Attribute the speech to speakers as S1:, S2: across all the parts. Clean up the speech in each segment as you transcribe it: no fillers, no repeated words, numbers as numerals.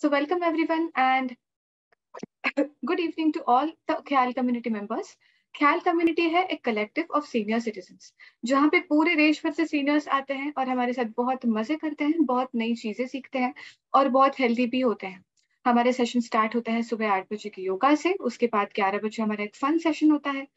S1: So welcome everyone and good evening to all the ख्याल community members. ख्याल community है एक collective of senior citizens जहाँ पे पूरे देश भर से seniors आते हैं और हमारे साथ बहुत मजे करते हैं, बहुत नई चीजें सीखते हैं और बहुत हेल्दी भी होते हैं। हमारे सेशन स्टार्ट होता है सुबह 8 बजे की योगा से, उसके बाद 11 बजे हमारा एक फन सेशन होता है।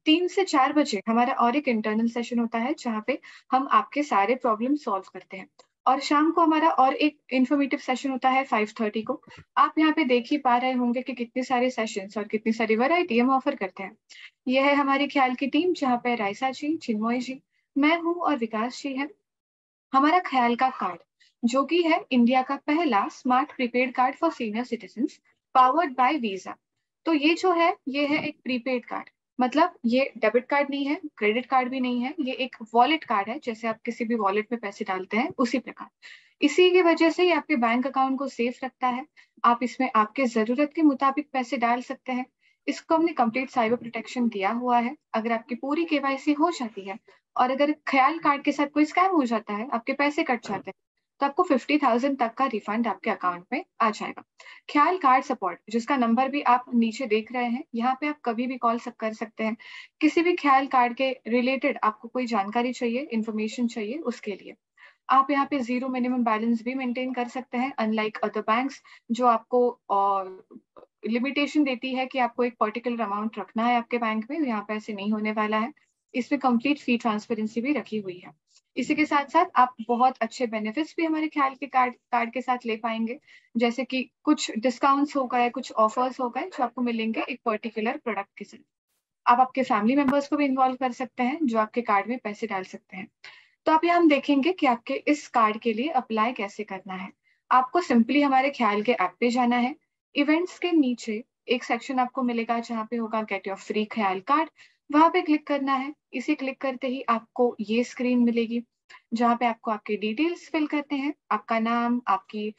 S1: 3 से 4 बजे हमारा और एक इंटरनल सेशन होता है जहाँ पे हम आपके सारे प्रॉब्लम सॉल्व करते हैं। और शाम को हमारा और एक इंफॉर्मेटिव सेशन होता है 5:30 को। आप यहाँ पे देख ही पा रहे होंगे कि कितने सारे सेशंस और कितनी सारी वैरायटी हम ऑफर करते हैं। यह है हमारी ख्याल की टीम जहाँ पे राइसा जी, चिन्मय जी, मैं हूँ और विकास जी है। हमारा ख्याल का कार्ड जो कि है इंडिया का पहला smart prepaid card for senior citizens powered by visa. तो ये है एक प्रीपेड कार्ड। मतलब ये डेबिट कार्ड नहीं है, क्रेडिट कार्ड भी नहीं है, ये एक वॉलेट कार्ड है। जैसे आप किसी भी वॉलेट में पैसे डालते हैं उसी प्रकार। इसी की वजह से ये आपके बैंक अकाउंट को सेफ रखता है। आप इसमें आपके जरूरत के मुताबिक पैसे डाल सकते हैं। इसको हमने कंप्लीट साइबर प्रोटेक्शन दिया हुआ है। अगर आपकी पूरी केवाईसी हो जाती है और अगर ख्याल कार्ड के साथ कोई स्कैम हो जाता है, आपके पैसे कट जाते हैं, तो आपको 50,000 तक का रिफंड आपके अकाउंट में आ जाएगा। ख्याल कार्ड सपोर्ट जिसका नंबर भी आप नीचे देख रहे हैं, यहाँ पे आप कभी भी कॉल कर सकते हैं। किसी भी ख्याल कार्ड के रिलेटेड आपको कोई जानकारी चाहिए, इंफॉर्मेशन चाहिए, उसके लिए आप यहाँ पे जीरो मिनिमम बैलेंस भी मेंटेन कर सकते हैं, अनलाइक अदर बैंक्स जो आपको लिमिटेशन देती है कि आपको एक पर्टिकुलर अमाउंट रखना है आपके बैंक में। यहाँ पे ऐसे नहीं होने वाला है। इसमें कंप्लीट फी ट्रांसपेरेंसी भी रखी हुई है। इसी के साथ साथ आप बहुत अच्छे बेनिफिट्स भी हमारे ख्याल के कार्ड के साथ ले पाएंगे। जैसे कि कुछ डिस्काउंट्स हो गए, कुछ ऑफर्स हो गए जो आपको मिलेंगे एक पर्टिकुलर प्रोडक्ट के साथ। आप आपके फैमिली मेंबर्स को भी इन्वॉल्व कर सकते हैं जो आपके कार्ड में पैसे डाल सकते हैं। तो अभी हम देखेंगे कि आपके इस कार्ड के लिए अप्लाई कैसे करना है। आपको सिंपली हमारे ख्याल के ऐप पे जाना है। इवेंट्स के नीचे एक सेक्शन आपको मिलेगा जहाँ पे होगा गेट योर फ्री ख्याल कार्ड। वहां पे क्लिक करना है। इसे क्लिक करते ही आपको ये स्क्रीन मिलेगी जहाँ पे आपको आपके डिटेल्स फिल करते हैं, आपका नाम, आपकी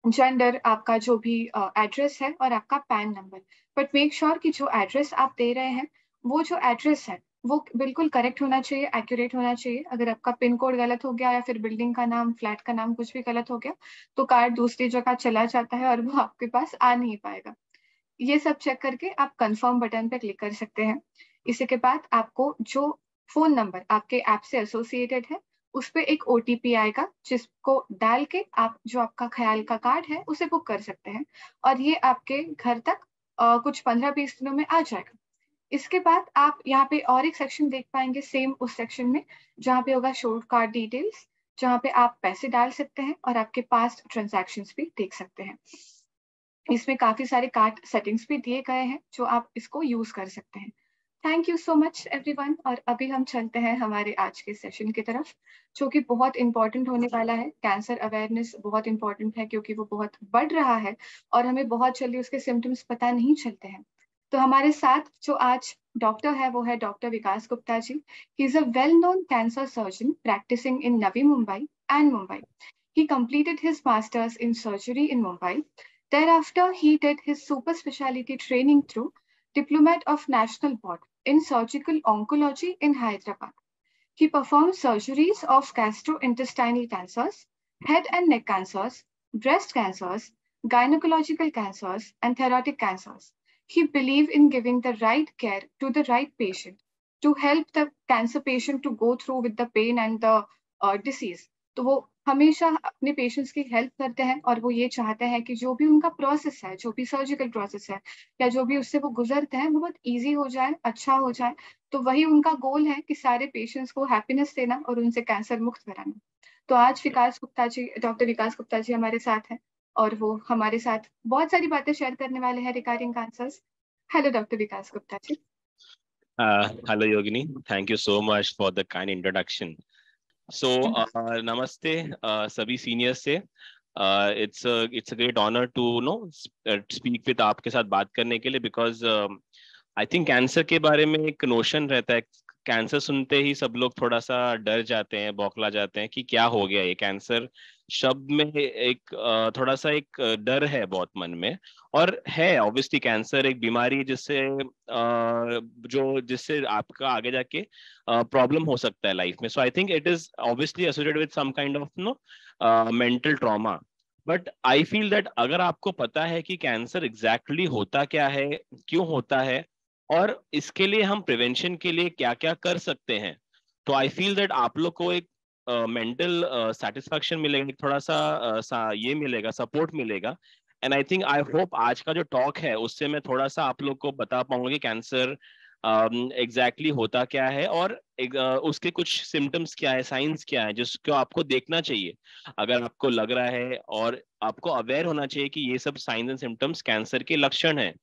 S1: जेंडर, आपका जो भी एड्रेस है और आपका pan number. But make sure कि जो एड्रेस आप दे रहे हैं वो जो एड्रेस है वो बिल्कुल करेक्ट होना चाहिए, एक्यूरेट होना चाहिए। अगर आपका पिन कोड गलत हो गया या फिर बिल्डिंग का नाम, फ्लैट का नाम कुछ भी गलत हो गया तो कार्ड दूसरी जगह चला जाता है और वो आपके पास आ नहीं पाएगा। ये सब चेक करके आप कंफर्म बटन पे क्लिक कर सकते हैं। इसी के बाद आपको जो फोन नंबर आपके ऐप से एसोसिएटेड है उस पे एक ओटीपी आएगा जिसको डाल के आप जो आपका ख्याल का कार्ड है उसे बुक कर सकते हैं और ये आपके घर तक कुछ 15-20 दिनों में आ जाएगा। इसके बाद आप यहाँ पे और एक सेक्शन देख पाएंगे सेम उस सेक्शन में जहाँ पे होगा शो कार्ड डिटेल्स, जहाँ पे आप पैसे डाल सकते हैं और आपके पास्ट ट्रांजैक्शंस भी देख सकते हैं। इसमें काफी सारे कार्ड सेटिंग्स भी दिए गए हैं जो आप इसको यूज कर सकते हैं। Thank you so much everyone. और अभी हम चलते हैं हमारे आज के सेशन की तरफ जो कि बहुत इंपॉर्टेंट होने वाला है। कैंसर अवेयरनेस बहुत इंपॉर्टेंट है क्योंकि वो बहुत बढ़ रहा है और हमें बहुत जल्दी उसके सिम्टम्स पता नहीं चलते हैं। तो हमारे साथ जो आज डॉक्टर है वो है doctor Vikas Gupta ji. He is a well known cancer surgeon practising in Navi Mumbai and Mumbai. He completed his master's in surgery in Mumbai. Thereafter, he did his super specialty training through Diplomat of National Board in Surgical Oncology in Hyderabad. He performed surgeries of gastrointestinal cancers, head and neck cancers, breast cancers, gynecological cancers, and thyroid cancers. He believed in giving the right care to the right patient to help the cancer patient to go through with the pain and the disease. तो वो हमेशा अपने patients की help करते हैं और वो ये चाहते हैं कि जो भी उनका प्रोसेस है, जो भी सर्जिकल प्रोसेस है या जो भी उससे वो गुजरते हैं वो बहुत ईजी हो जाए, अच्छा हो जाए। तो वही उनका गोल है कि सारे पेशेंट्स को हैप्पीनेस देना और उनसे कैंसर मुक्त कराना। तो आज विकास गुप्ता जी, डॉक्टर विकास गुप्ता जी हमारे साथ हैं और वो हमारे साथ बहुत सारी बातें शेयर करने वाले हैं regarding cancers. Hello doctor Vikas Gupta ji.
S2: Hello, Yogini. Thank you so much for the kind introduction. So, namaste, सभी seniors से. It's a great honor to speak with आपके साथ बात करने के लिए because I think कैंसर के बारे में एक नोशन रहता है. कैंसर सुनते ही सब लोग थोड़ा सा डर जाते हैं, बौखला जाते हैं कि क्या हो गया ये कैंसर. शब्द में एक थोड़ा सा एक डर है बहुत मन में. और है ऑब्वियसली कैंसर एक बीमारी जिससे आपका आगे जाके प्रॉब्लम हो सकता है लाइफ में. So I think it is obviously associated with some kind of mental trauma. But I feel that अगर आपको पता है कि कैंसर एग्जैक्टली होता क्या है, क्यों होता है, और इसके लिए हम प्रिवेंशन के लिए क्या क्या कर सकते हैं, तो आई फील दैट आप लोग को एक मेंटल सेटिस्फैक्शन मिलेगा, थोड़ा सा ये मिलेगा, सपोर्ट मिलेगा। And I think, I hope आज का जो टॉक है उससे मैं थोड़ा सा आप लोग को बता पाऊंगा कि कैंसर एग्जैक्टली होता क्या है, और उसके कुछ सिम्टम्स क्या है, साइंस क्या है जिसको आपको देखना चाहिए अगर आपको लग रहा है, और आपको अवेयर होना चाहिए कि ये सब साइंस एंड सिम्टम्स कैंसर के लक्षण हैं,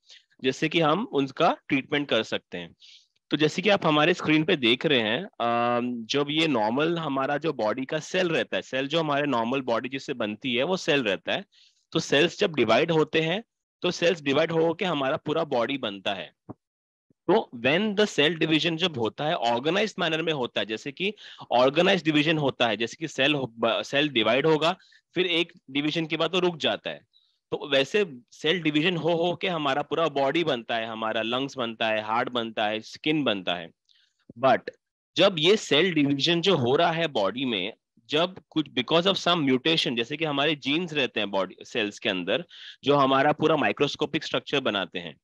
S2: जिससे कि हम उनका ट्रीटमेंट कर सकते हैं। तो जैसे कि आप हमारे स्क्रीन पे देख रहे हैं, जब ये नॉर्मल हमारा जो बॉडी का सेल रहता है, सेल जो हमारे नॉर्मल बॉडी जिससे बनती है वो सेल रहता है, तो सेल्स जब डिवाइड होते हैं, तो सेल्स डिवाइड हो के हमारा पूरा बॉडी बनता है। तो व्हेन द सेल डिवीजन जब होता है ऑर्गेनाइज्ड मैनर में होता है, जैसे कि ऑर्गेनाइज्ड डिवीजन होता है, जैसे कि सेल डिवाइड होगा, फिर एक डिवीजन के बाद तो रुक जाता है, तो वैसे सेल डिवीजन हो के हमारा पूरा बॉडी बनता है, हमारा लंग्स बनता है, हार्ट बनता है, स्किन बनता है। बट जब ये सेल डिवीजन जो हो रहा है बॉडी में, जब कुछ बिकॉज ऑफ सम म्यूटेशन, जैसे कि हमारे जीन्स रहते हैं बॉडी सेल्स के अंदर, जो हमारा पूरा माइक्रोस्कोपिक स्ट्रक्चर बनाते हैं,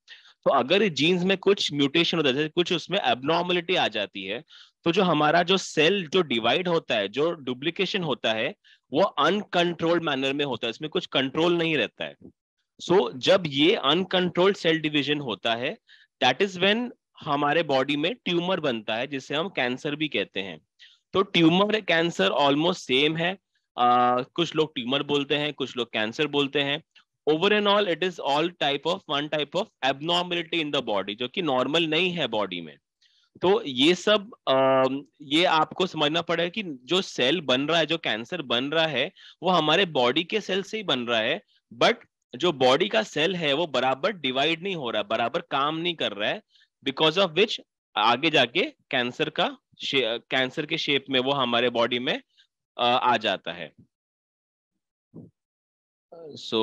S2: तो अगर जीन्स में कुछ म्यूटेशन होता है, जैसे कुछ उसमें एबनॉर्मलिटी आ जाती है, तो जो हमारा जो सेल जो डिवाइड होता है, जो डुप्लीकेशन होता है, वो अनकंट्रोल्ड मैनर में होता है, इसमें कुछ कंट्रोल नहीं रहता है। जब ये अनकंट्रोल्ड सेल डिवीजन होता है, दैट इज व्हेन हमारे बॉडी में ट्यूमर बनता है, जिसे हम कैंसर भी कहते हैं। तो ट्यूमर कैंसर ऑलमोस्ट सेम है, कुछ लोग ट्यूमर बोलते हैं, कुछ लोग कैंसर बोलते हैं। Over and all it is all one type of abnormality in the body, जो कि नॉर्मल नहीं है बॉडी में। तो ये सब ये आपको समझना पड़ेगा कि जो सेल बन रहा है, जो कैंसर बन रहा है, वो हमारे बॉडी के सेल से ही बन रहा है, बट जो बॉडी का सेल है वो बराबर डिवाइड नहीं हो रहा, बराबर काम नहीं कर रहा है, बिकॉज ऑफ विच आगे जाके कैंसर के शेप में वो हमारे बॉडी में आ जाता है। सो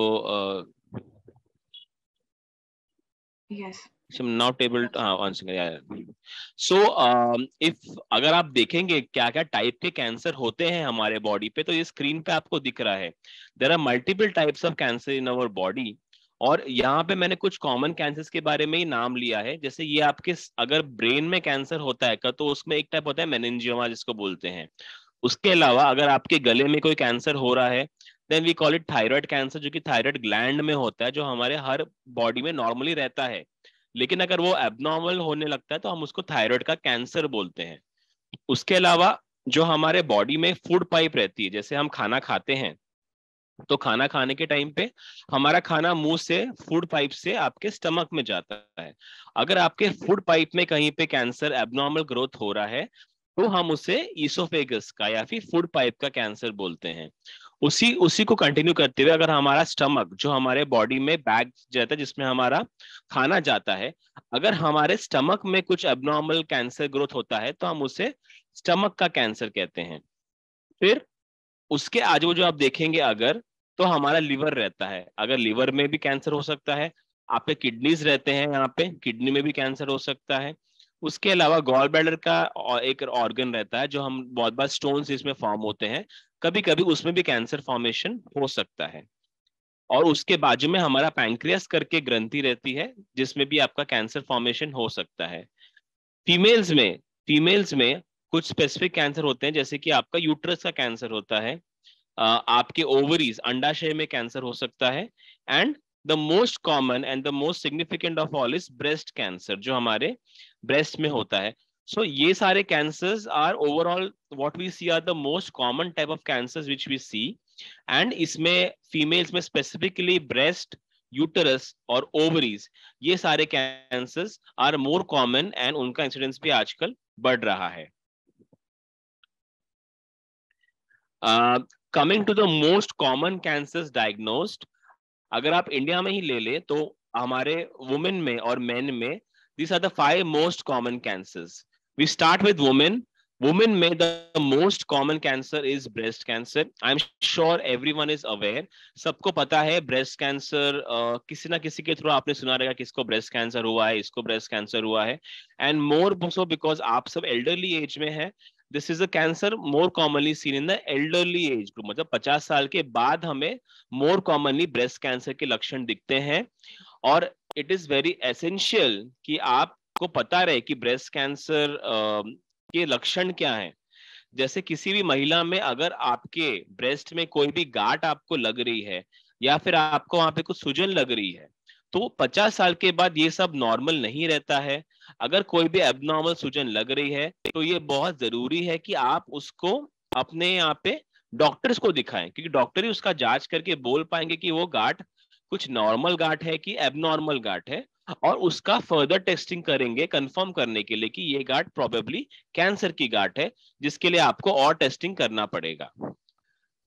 S1: yes.
S2: I'm not able to once again, yeah. So if अगर आप देखेंगे क्या क्या टाइप के कैंसर होते हैं हमारे बॉडी पे, तो ये स्क्रीन पे आपको दिख रहा है, there are multiple types of cancer in our body. और यहाँ पे मैंने कुछ कॉमन कैंसर्स के बारे में ही नाम लिया है, जैसे ये आपके अगर ब्रेन में कैंसर होता है का, तो उसमें एक टाइप होता है मेनिंजियोमा जिसको बोलते हैं। उसके अलावा अगर आपके गले में कोई कैंसर हो रहा है, then we call it thyroid cancer, जो कि थायराइड ग्लैंड में होता है, जो हमारे हर बॉडी में नॉर्मली रहता है, लेकिन अगर वो एबनॉर्मल होने लगता है तो हम उसको थायराइड का कैंसर बोलते हैं। उसके अलावा जो हमारे बॉडी में फूड पाइप रहती है, जैसे हम खाना खाते हैं, तो खाना खाने के टाइम पे हमारा खाना मुंह से फूड पाइप से आपके स्टमक में जाता है। अगर आपके फूड पाइप में कहीं पे कैंसर एबनॉर्मल ग्रोथ हो रहा है, तो हम उसे ईसोफेगस का या फिर फूड पाइप का कैंसर बोलते हैं। उसी उसी को कंटिन्यू करते हुए, अगर हमारा स्टमक जो हमारे बॉडी में बैग जाता है जिसमें हमारा खाना जाता है, अगर हमारे स्टमक में कुछ एबनॉर्मल कैंसर ग्रोथ होता है, तो हम उसे स्टमक का कैंसर कहते हैं। फिर उसके आजू जो आप देखेंगे अगर, तो हमारा लिवर रहता है, अगर लिवर में भी कैंसर हो सकता है। आपके किडनीज रहते हैं, यहाँ पे किडनी में भी कैंसर हो सकता है। उसके अलावा गॉल ब्लैडर का एक ऑर्गन रहता है, जो हम बहुत बार स्टोन्स इसमें फॉर्म होते हैं, कभी कभी उसमें भी कैंसर फॉर्मेशन हो सकता है। और उसके बाजू में हमारा पैंक्रियास करके ग्रंथि रहती है, जिसमें भी आपका कैंसर फॉर्मेशन हो सकता है। फीमेल्स में फीमेल्स में कुछ स्पेसिफिक कैंसर होते हैं, जैसे कि आपका यूट्रस का कैंसर होता है, आपके ओवरीज अंडाशय में कैंसर हो सकता है, and the most common and the most significant of all is breast cancer, जो हमारे ब्रेस्ट में होता है। सो ये सारे cancers are overall what we see are the most common type of cancers which we see. And इसमें females में specifically breast, uterus और ओवरीज, ये सारे cancers are more common, and उनका इंसिडेंस भी आजकल बढ़ रहा है। Coming to the most common cancers diagnosed, अगर आप इंडिया में ही ले ले, तो हमारे वुमेन में और मेन में these are the 5 most common cancers. We start with women. Women में the most common cancer is breast cancer. I'm sure everyone is aware. सबको पता है breast cancer, किसी ना किसी के थ्रू आपने सुना रहेगा किसको breast cancer हुआ है, इसको breast cancer हुआ है, and more so because आप सब elderly age में है, this is a cancer more commonly seen in the elderly age group, मतलब 50 साल के बाद हमें मोर कॉमनली ब्रेस्ट कैंसर के लक्षण दिखते हैं। और इट इज वेरी एसेंशियल कि आपको पता रहे कि ब्रेस्ट कैंसर के लक्षण क्या हैं। जैसे किसी भी महिला में अगर आपके ब्रेस्ट में कोई भी गांठ आपको लग रही है या फिर आपको वहां पे कुछ सूजन लग रही है, तो 50 साल के बाद ये सब नॉर्मल नहीं रहता है। अगर कोई भी एबनॉर्मल सूजन लग रही है तो ये बहुत जरूरी है कि आप उसको अपने यहाँ पे डॉक्टर्स को दिखाएं, क्योंकि डॉक्टर ही उसका जांच करके बोल पाएंगे कि वो गांठ कुछ नॉर्मल गांठ है कि एबनॉर्मल गांठ है, और उसका फर्दर टेस्टिंग करेंगे कंफर्म करने के लिए कि ये गांठ प्रोबेबली कैंसर की गांठ है, जिसके लिए आपको और टेस्टिंग करना पड़ेगा।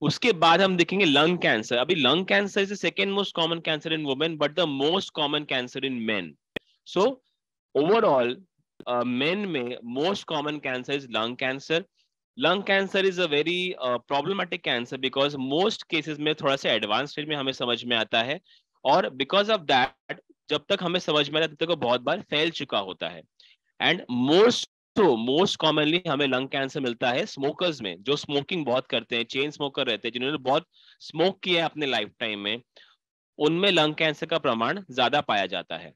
S2: उसके बाद हम देखेंगे लंग कैंसर। अभी lung cancer is the second most common cancer in women but the most common cancer in men. So overall men में most common cancer is lung cancer. Lung cancer is a very problematic cancer because most cases में थोड़ा सा advance stage में हमें समझ में आता है, और बिकॉज ऑफ दैट जब तक हमें समझ में आता है तब तक वो बहुत बार फैल चुका होता है। एंड मोस्ट कॉमनली हमें लंग कैंसर मिलता है स्मोकर्स में, जो स्मोकिंग बहुत करते हैं, चेन स्मोकर रहते हैं, जिन्होंने बहुत स्मोक किया है अपने लाइफ टाइम में, उनमें लंग कैंसर का प्रमाण ज्यादा पाया जाता है।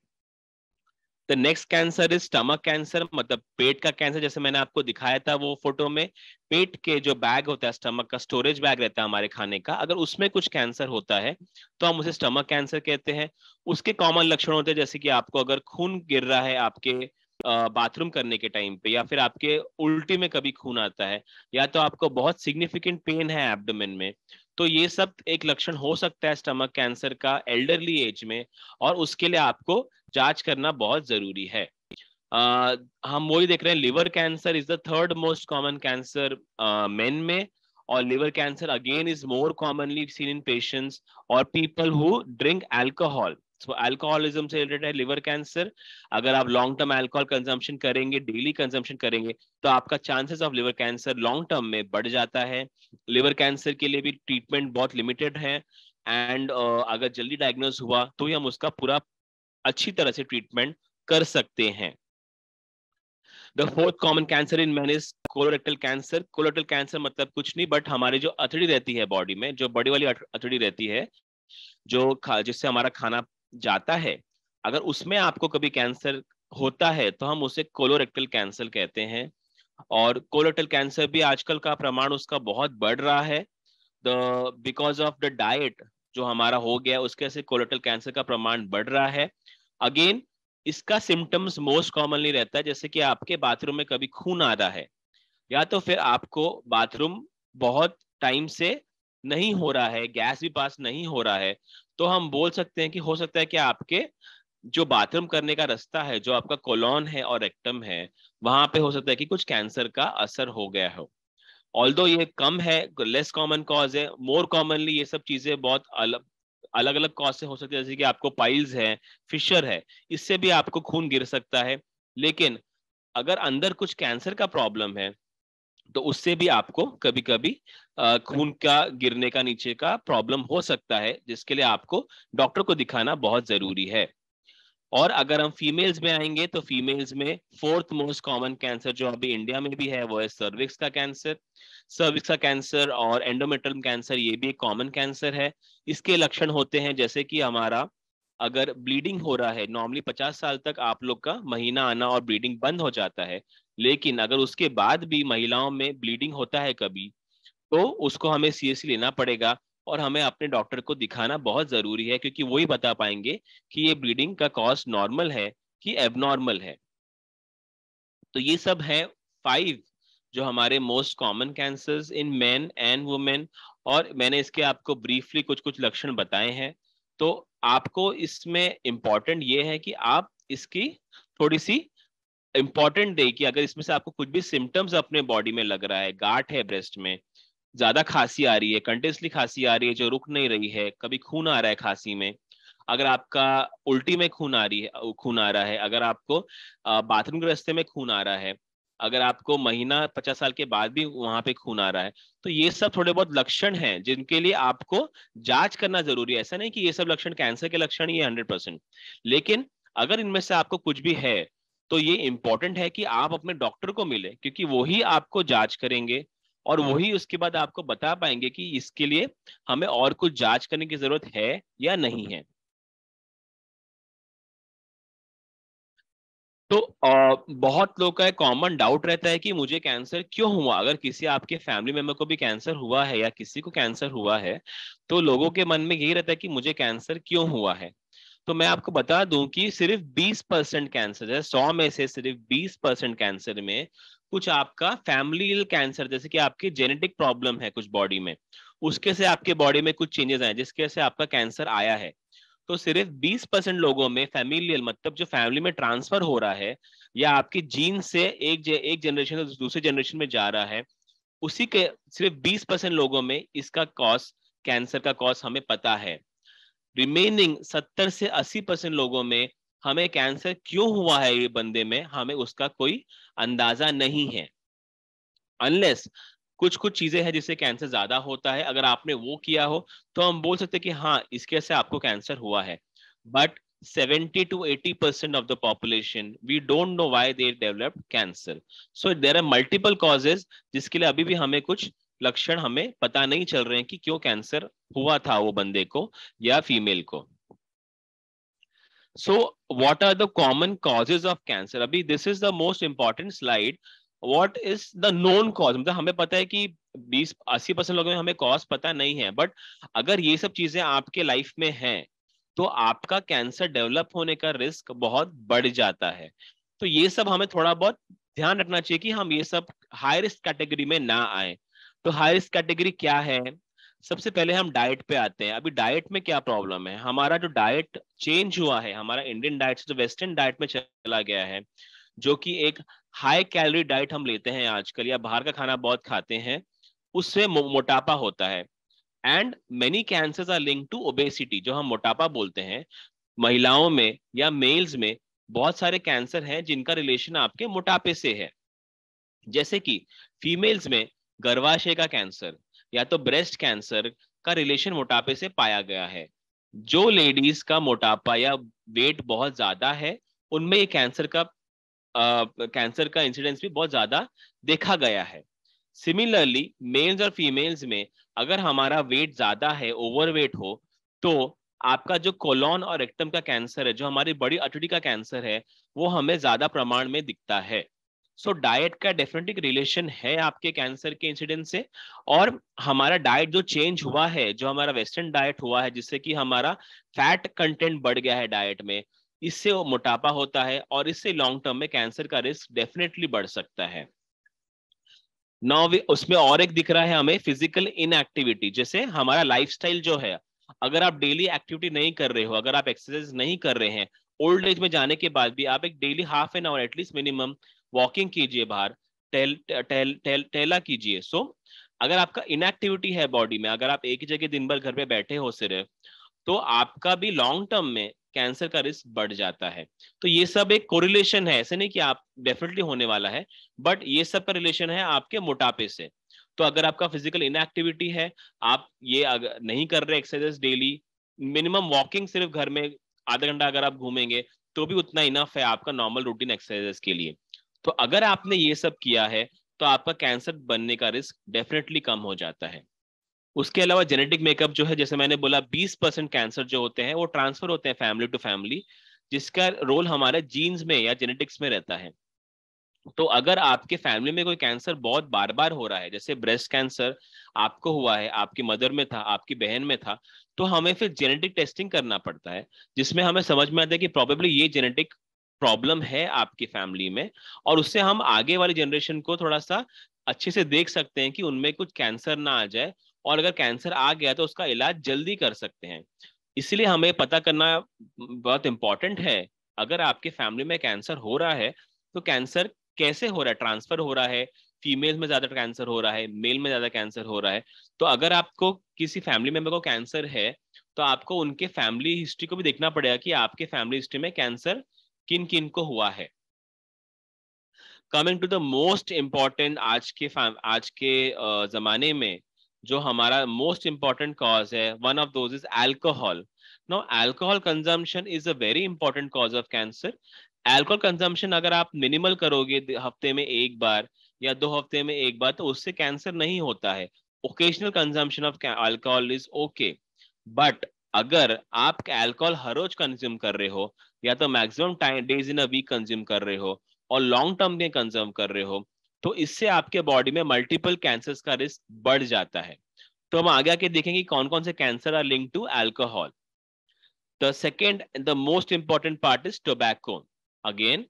S2: The next cancer is stomach cancer, मतलब पेट का कैंसर। जैसे मैंने आपको दिखाया था वो फोटो में, पेट के जो बैग होता है, स्टमक का स्टोरेज बैग रहता है हमारे खाने का, अगर उसमें कुछ कैंसर होता है तो हम उसे स्टमक कैंसर कहते हैं। उसके कॉमन लक्षण होते हैं जैसे कि आपको अगर खून गिर रहा है आपके बाथरूम करने के टाइम पे, या फिर आपके उल्टी में कभी खून आता है, या तो आपको बहुत सिग्निफिकेंट पेन है एब्डोमेन में, तो ये सब एक लक्षण हो सकता है स्टमक कैंसर का एल्डरली एज में, और उसके लिए आपको जांच करना बहुत जरूरी है। हम वही देख रहे हैं, liver cancer is the third most common cancer men में, और liver cancer again is more commonly seen in patients और people who drink alcohol. So alcoholism से रिलेटेड है लिवर कैंसर। अगर आप लॉन्ग टर्म अल्कोहल कंजम्पशन करेंगे, daily consumption करेंगे, तो आपका chances of liver cancer long term में बढ़ जाता है। लिवर कैंसर के लिए भी ट्रीटमेंट बहुत लिमिटेड है, एंड अगर जल्दी डायग्नोज हुआ तो ही हम उसका पूरा अच्छी तरह से ट्रीटमेंट कर सकते हैं। The fourth common cancer in man is colorectal cancer. Colorectal cancer मतलब कुछ नहीं बट हमारी जो अथड़ी रहती है बॉडी में, जो बड़ी वाली अथड़ी रहती है, जो जिससे हमारा खाना जाता है, अगर उसमें आपको कभी कैंसर होता है तो हम उसे कोलोरेक्टल कैंसर कहते हैं। और कोलोरेक्टल कैंसर भी आजकल का प्रमाण उसका बहुत बढ़ रहा है, the because of the diet जो हमारा हो गया उसके से कोलोरेक्टल कैंसर का प्रमाण बढ़ रहा है। अगेन इसका सिम्टम्स मोस्ट कॉमनली रहता है जैसे कि आपके बाथरूम में कभी खून आ रहा है, या तो फिर आपको बाथरूम बहुत टाइम से नहीं हो रहा है, गैस भी पास नहीं हो रहा है, तो हम बोल सकते हैं कि हो सकता है कि आपके जो बाथरूम करने का रास्ता है, जो आपका कोलॉन है और रेक्टम है, वहां पे हो सकता है कि कुछ कैंसर का असर हो गया हो। ऑल्दो ये कम है, लेस कॉमन कॉज है, मोर कॉमनली ये सब चीजें बहुत अलग अलग अलग कॉज से हो सकती है, जैसे कि आपको पाइल्स है, फिशर है, इससे भी आपको खून गिर सकता है। लेकिन अगर अंदर कुछ कैंसर का प्रॉब्लम है तो उससे भी आपको कभी कभी खून का गिरने का नीचे का प्रॉब्लम हो सकता है, जिसके लिए आपको डॉक्टर को दिखाना बहुत जरूरी है। और अगर हम फीमेल्स में आएंगे तो फीमेल्स में फोर्थ मोस्ट कॉमन कैंसर जो अभी इंडिया में भी है वो है सर्विक्स का कैंसर। सर्विक्स का कैंसर और एंडोमेट्रियम कैंसर ये भी एक कॉमन कैंसर है। इसके लक्षण होते हैं जैसे कि हमारा अगर ब्लीडिंग हो रहा है, नॉर्मली 50 साल तक आप लोग का महीना आना और ब्लीडिंग बंद हो जाता है, लेकिन अगर उसके बाद भी महिलाओं में ब्लीडिंग होता है कभी, तो उसको हमें सीरियसली लेना पड़ेगा और हमें अपने डॉक्टर को दिखाना बहुत जरूरी है, क्योंकि वो ही बता पाएंगे कि ये ब्लीडिंग का कॉज नॉर्मल है कि एबनॉर्मल है। तो ये सब है 5 जो हमारे most common cancers in main and women, और मैंने इसके आपको ब्रीफली कुछ कुछ लक्षण बताए हैं। तो आपको इसमें इंपॉर्टेंट ये है कि आप इसकी थोड़ी सी इंपॉर्टेंट दे कि अगर इसमें से आपको कुछ भी सिम्टम्स अपने बॉडी में लग रहा है, गांठ है ब्रेस्ट में, ज्यादा खांसी आ रही है, कंटिन्यूसली खांसी आ रही है जो रुक नहीं रही है, कभी खून आ रहा है खांसी में, अगर आपका उल्टी में खून आ रहा है, अगर आपको बाथरूम के रास्ते में खून आ रहा है, अगर आपको महीना 50 साल के बाद भी वहां पे खून आ रहा है, तो ये सब थोड़े बहुत लक्षण हैं जिनके लिए आपको जांच करना जरूरी है। ऐसा नहीं कि ये सब लक्षण कैंसर के लक्षण ही है 100%, लेकिन अगर इनमें से आपको कुछ भी है तो ये इंपॉर्टेंट है कि आप अपने डॉक्टर को मिले, क्योंकि वही आपको जांच करेंगे और वही उसके बाद आपको बता पाएंगे कि इसके लिए हमें और कुछ जांच करने की जरूरत है या नहीं है। तो बहुत लोगों का एक कॉमन डाउट रहता है कि मुझे कैंसर क्यों हुआ। अगर किसी आपके फैमिली मेंबर को भी कैंसर हुआ है या किसी को कैंसर हुआ है, तो लोगों के मन में यही रहता है कि मुझे कैंसर क्यों हुआ है। तो मैं आपको बता दूं कि सिर्फ 20% कैंसर है, 100 में से सिर्फ 20% कैंसर में कुछ आपका फैमिलियल कैंसर, जैसे कि आपकी जेनेटिक प्रॉब्लम है कुछ बॉडी में, उसके से आपके बॉडी में कुछ चेंजेस आए जिसके से आपका कैंसर आया है। तो सिर्फ 20% लोगों में फैमिलियल, मतलब जो फैमिली में ट्रांसफर हो रहा है या आपकी जीन से एक जनरेशन से दूसरे जनरेशन में जा रहा है, उसी के सिर्फ 20% लोगों में इसका कॉज, कैंसर का कॉज हमें पता है। रिमेनिंग 70 से 80% लोगों में हमें कैंसर क्यों हुआ है ये बंदे में, हमें उसका कोई अंदाजा नहीं है। अनलेस कुछ कुछ चीजें हैं जिससे कैंसर ज्यादा होता है, अगर आपने वो किया हो तो हम बोल सकते हैं कि हाँ इसके से आपको कैंसर हुआ है। But 70 to 80% of the population, we don't know why they developed cancer. So there are multiple causes जिसके लिए अभी भी हमें कुछ लक्षण हमें पता नहीं चल रहे हैं कि क्यों कैंसर हुआ था वो बंदे को या फीमेल को। So what are the common causes of cancer? अभी this is the most important slide. What is the known cause? मतलब हमें पता है कि 20-80% लोगों में हमें कॉज पता नहीं है, बट अगर ये सब चीजें आपके लाइफ में हैं तो आपका कैंसर डेवलप होने का रिस्क बहुत बढ़ जाता है। तो ये सब हमें थोड़ा बहुत ध्यान रखना चाहिए कि हम ये सब हाई रिस्क कैटेगरी में ना आए। तो हाई रिस्क कैटेगरी क्या है? सबसे पहले हम डाइट पे आते हैं। अभी डाइट में क्या प्रॉब्लम है? हमारा जो डाइट चेंज हुआ है, हमारा इंडियन डाइट से जो वेस्टर्न डाइट में चला गया है, जो कि एक हाई कैलोरी डाइट हम लेते हैं आजकल या बाहर का खाना बहुत खाते हैं, उससे मोटापा होता है। And many cancers are linked to obesity, जो हम मोटापा बोलते हैं। महिलाओं में या मेल्स में बहुत सारे कैंसर हैं जिनका रिलेशन आपके मोटापे से है। जैसे कि फीमेल्स में गर्भाशय का कैंसर या तो ब्रेस्ट कैंसर का रिलेशन मोटापे से पाया गया है। जो लेडीज का मोटापा या वेट बहुत ज्यादा है, उनमें ये कैंसर का इंसिडेंस भी बहुत ज्यादा देखा गया है। सिमिलरली मेल्स और फीमेल्स में अगर हमारा वेट ज्यादा है, ओवरवेट हो, तो आपका जो कोलोन और रेक्टम का कैंसर है, जो हमारी बड़ी अटड़ी का कैंसर है, वो हमें ज्यादा प्रमाण में दिखता है। सो डाइट का डेफिनेटली रिलेशन है आपके कैंसर के इंसिडेंस से। और हमारा डाइट जो चेंज हुआ है, जो हमारा वेस्टर्न डाइट हुआ है जिससे कि हमारा फैट कंटेंट बढ़ गया है डाइट में, इससे वो मोटापा होता है और इससे लॉन्ग टर्म में कैंसर का रिस्क डेफिनेटली बढ़ सकता है। नाउ उसमें और एक दिख रहा है हमें फिजिकल इनएक्टिविटी। जैसे हमारा लाइफस्टाइल जो है, अगर आप डेली एक्टिविटी नहीं कर रहे हो, अगर आप एक्सरसाइज नहीं कर रहे हैं, ओल्ड एज में जाने के बाद भी आप एक daily half an hour at least minimum walking कीजिए, बाहर टहला कीजिए। सो अगर आपका इनएक्टिविटी है बॉडी में, अगर आप एक ही जगह दिन भर घर पे बैठे हो सिर्फ, तो आपका भी लॉन्ग टर्म में कैंसर का रिस्क बढ़ जाता है। तो ये सब एक कोरिलेशन है, ऐसे नहीं कि आप डेफिनेटली होने वाला है, बट ये सब का रिलेशन है आपके मोटापे से। तो अगर आपका फिजिकल इनएक्टिविटी है, आप ये अगर नहीं कर रहे एक्सरसाइज डेली, मिनिमम वॉकिंग सिर्फ घर में आधा घंटा अगर आप घूमेंगे तो भी उतना इनफ है आपका नॉर्मल रूटीन एक्सरसाइज के लिए। तो अगर आपने ये सब किया है तो आपका कैंसर बनने का रिस्क डेफिनेटली कम हो जाता है। उसके अलावा जेनेटिक मेकअप जो है, जैसे मैंने बोला 20% कैंसर जो होते हैं वो ट्रांसफर होते हैं फैमिली टू फैमिली, जिसका रोल हमारे जीन्स में या जेनेटिक्स में रहता है। तो अगर आपके फैमिली में कोई कैंसर बहुत बार बार हो रहा है, जैसे ब्रेस्ट कैंसर आपको हुआ है, आपकी मदर में था, आपकी बहन में था, तो हमें फिर जेनेटिक टेस्टिंग करना पड़ता है, जिसमें हमें समझ में आता है कि प्रोबेबली ये जेनेटिक प्रॉब्लम है आपकी फैमिली में। और उससे हम आगे वाली जनरेशन को थोड़ा सा अच्छे से देख सकते हैं कि उनमें कुछ कैंसर ना आ जाए, और अगर कैंसर आ गया तो उसका इलाज जल्दी कर सकते हैं। इसलिए हमें पता करना बहुत इंपॉर्टेंट है। अगर आपके फैमिली में कैंसर हो रहा है तो कैंसर कैसे हो रहा है, ट्रांसफर हो रहा है, फीमेल में ज्यादा कैंसर हो रहा है, मेल में ज्यादा कैंसर हो रहा है। तो अगर आपको किसी फैमिली मेंबर को कैंसर है तो आपको उनके फैमिली हिस्ट्री को भी देखना पड़ेगा कि आपके फैमिली हिस्ट्री में कैंसर किन किन को हुआ है। Coming to the most important आज के जमाने में जो हमारा मोस्ट इम्पॉर्टेंट कॉज है, one of those is alcohol. Now alcohol consumption is a very important cause of cancer. Alcohol consumption अगर आप मिनिमल करोगे हफ्ते में एक बार या 2 हफ्ते में एक बार, तो उससे कैंसर नहीं होता है. Occasional consumption of alcohol is okay, but अगर आप अल्कोहल हर रोज कंज्यूम कर रहे हो या तो maximum time days in a week consume कर रहे हो और लॉन्ग टर्म में कंज्यूम कर रहे हो, तो इससे आपके बॉडी में मल्टीपल कैंसर्स का रिस्क बढ़ जाता है. तो हम आगे आके देखेंगे कौन कौन से cancer are linked to alcohol. The second and the most important part is tobacco. Again,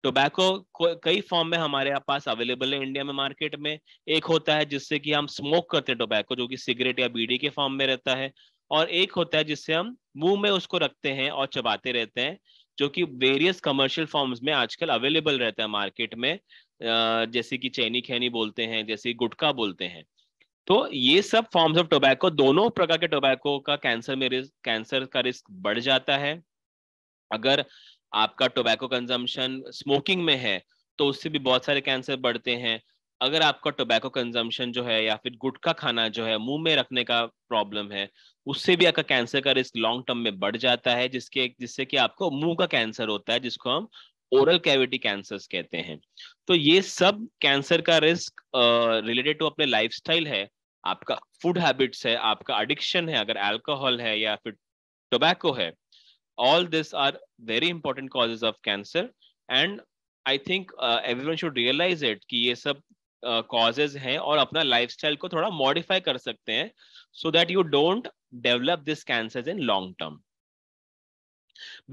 S2: tobacco कई फॉर्म में हमारे पास अवेलेबल है इंडिया में मार्केट में. एक होता है जिससे कि हम स्मोक करते हैं टोबैको, जो कि सिगरेट या बीड़ी के फॉर्म में रहता है, और एक होता है जिससे हम मुंह में उसको रखते हैं और चबाते रहते हैं, जो कि वेरियस कमर्शियल फॉर्म्स में आजकल अवेलेबल रहता है मार्केट में, जैसे कि चैनी खैनी बोलते हैं, जैसे गुटखा बोलते हैं. तो ये सब फॉर्म्स ऑफ टोबैको, दोनों प्रकार के टोबैको का कैंसर का रिस्क बढ़ जाता है. अगर आपका टोबैको कंजम्पशन स्मोकिंग में है तो उससे भी बहुत सारे कैंसर बढ़ते हैं. अगर आपका टोबैको कंजम्पशन जो है या फिर गुटखा खाना जो है मुंह में रखने का प्रॉब्लम है, उससे भी आपका कैंसर का रिस्क लॉन्ग टर्म में बढ़ जाता है, जिससे कि आपको मुंह का कैंसर होता है, जिसको हम ओरल कैविटी कैंसर्स कहते हैं. तो ये सब कैंसर का रिस्क रिलेटेड टू अपने लाइफस्टाइल है, आपका फूड हैबिट्स है, आपका एडिक्शन है, अगर अल्कोहल है या फिर टोबैको है. All this are very important causes of cancer, and I think everyone should realize it कि ये सब causes हैं और अपना lifestyle को थोड़ा modify कर सकते हैं so that you don't develop this cancers in long term.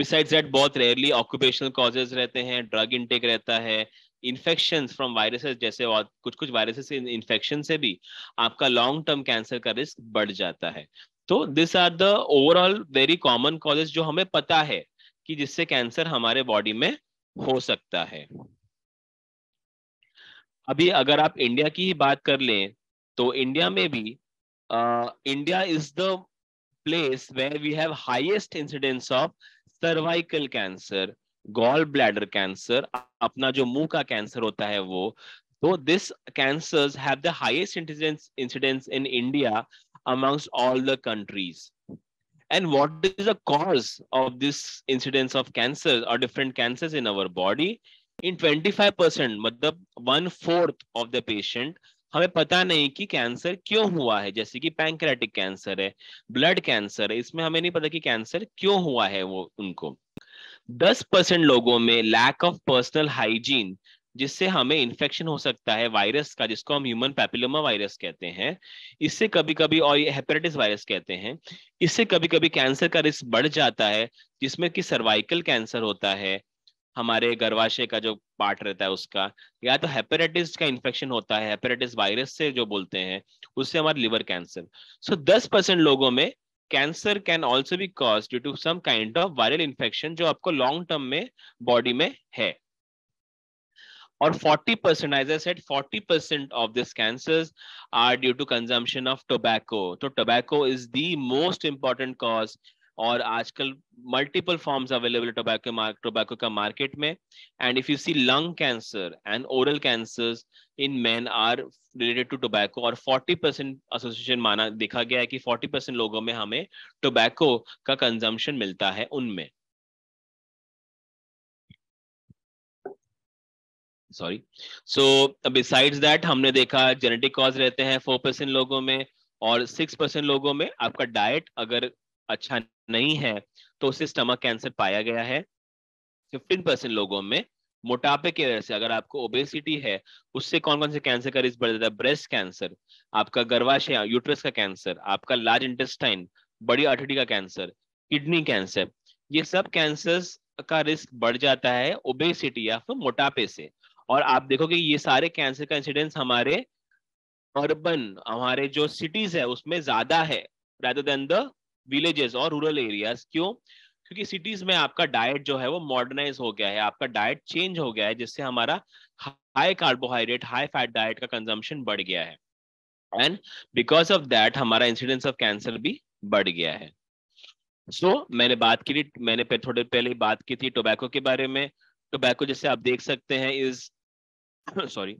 S2: Besides that, बहुत rarely occupational causes रहते हैं, drug intake रहता है, infections from viruses जैसे, और कुछ viruses से infection से भी आपका long term cancer का risk बढ़ जाता है. तो this are the overall very common causes जो हमें पता है कि जिससे कैंसर हमारे बॉडी में हो सकता है. अभी अगर आप इंडिया की ही बात कर लें तो इंडिया में भी India is the place where we have highest incidence of cervical cancer, gall bladder cancer, अपना जो मुंह का कैंसर होता है वो. तो this cancers have the highest incidence in India amongst all the countries. And what is the cause of this incidence of cancers or different cancers in our body? In 25%, मतलब 1/4 of the patient, हमें पता नहीं कि cancer क्यों हुआ है. जैसे कि पैंक्रेटिक कैंसर है, ब्लड कैंसर है, इसमें हमें नहीं पता कि कैंसर क्यों हुआ है वो उनको. 10% लोगों में लैक ऑफ पर्सनल हाइजीन, जिससे हमें इन्फेक्शन हो सकता है वायरस का, जिसको हम ह्यूमन पैपिलोमा वायरस कहते हैं. इससे कभी कभी, और ये हेपेटाइटिस वायरस कहते हैं, इससे कभी कभी कैंसर का रिस्क बढ़ जाता है, जिसमें कि सर्वाइकल कैंसर होता है, हमारे गर्भाशय का जो पार्ट रहता है उसका, या तो हेपेटाइटिस का इन्फेक्शन होता है, हेपेटाइटिस वायरस से जो बोलते हैं, उससे हमारा लिवर कैंसर. सो 10% लोगों में cancer can also be cause due to some kind of viral infection जो आपको लॉन्ग टर्म में बॉडी में है. और 40%, as I said, 40% of these cancers are due to consumption of tobacco. तो tobacco is the most important cause, और आजकल multiple forms available tobacco का market में. And if you see lung cancer and oral cancers in men are related to tobacco, और 40% association माना देखा गया है कि 40% लोगों में हमें tobacco का consumption मिलता है उनमें. सॉरी. सो बिसाइड्स दैट हमने देखा जेनेटिक कॉज रहते हैं 4% लोगों में, और 6% लोगों में आपका डाइट अगर अच्छा नहीं है तो उससे स्टमक कैंसर पाया गया है. 15% लोगों में मोटापे की वजह से, अगर आपको ओबेसिटी है, उससे कौन कौन से कैंसर का रिस्क बढ़ जाता है? ब्रेस्ट कैंसर, आपका गर्भाशय यूट्रस का कैंसर, आपका लार्ज इंटेस्टाइन बड़ी आंतड़ी का कैंसर, किडनी कैंसर, ये सब कैंसर्स का रिस्क बढ़ जाता है ओबेसिटी या फिर मोटापे से. और आप देखोगे ये सारे कैंसर का इंसिडेंस हमारे अर्बन, हमारे जो सिटीज है उसमें ज्यादा है rather than the villages और रूरल एरियाज. क्यों? क्योंकि सिटीज में आपका डाइट जो है वो मॉडर्नाइज हो गया है, आपका डाइट चेंज हो गया है, जिससे हमारा high carbohydrate high fat diet का कंजम्पशन बढ़ गया है, एंड बिकॉज ऑफ दैट हमारा इंसिडेंस ऑफ कैंसर भी बढ़ गया है. मैंने थोड़े पहले बात की थी टोबैको के बारे में. टोबैको जैसे आप देख सकते हैं is sorry,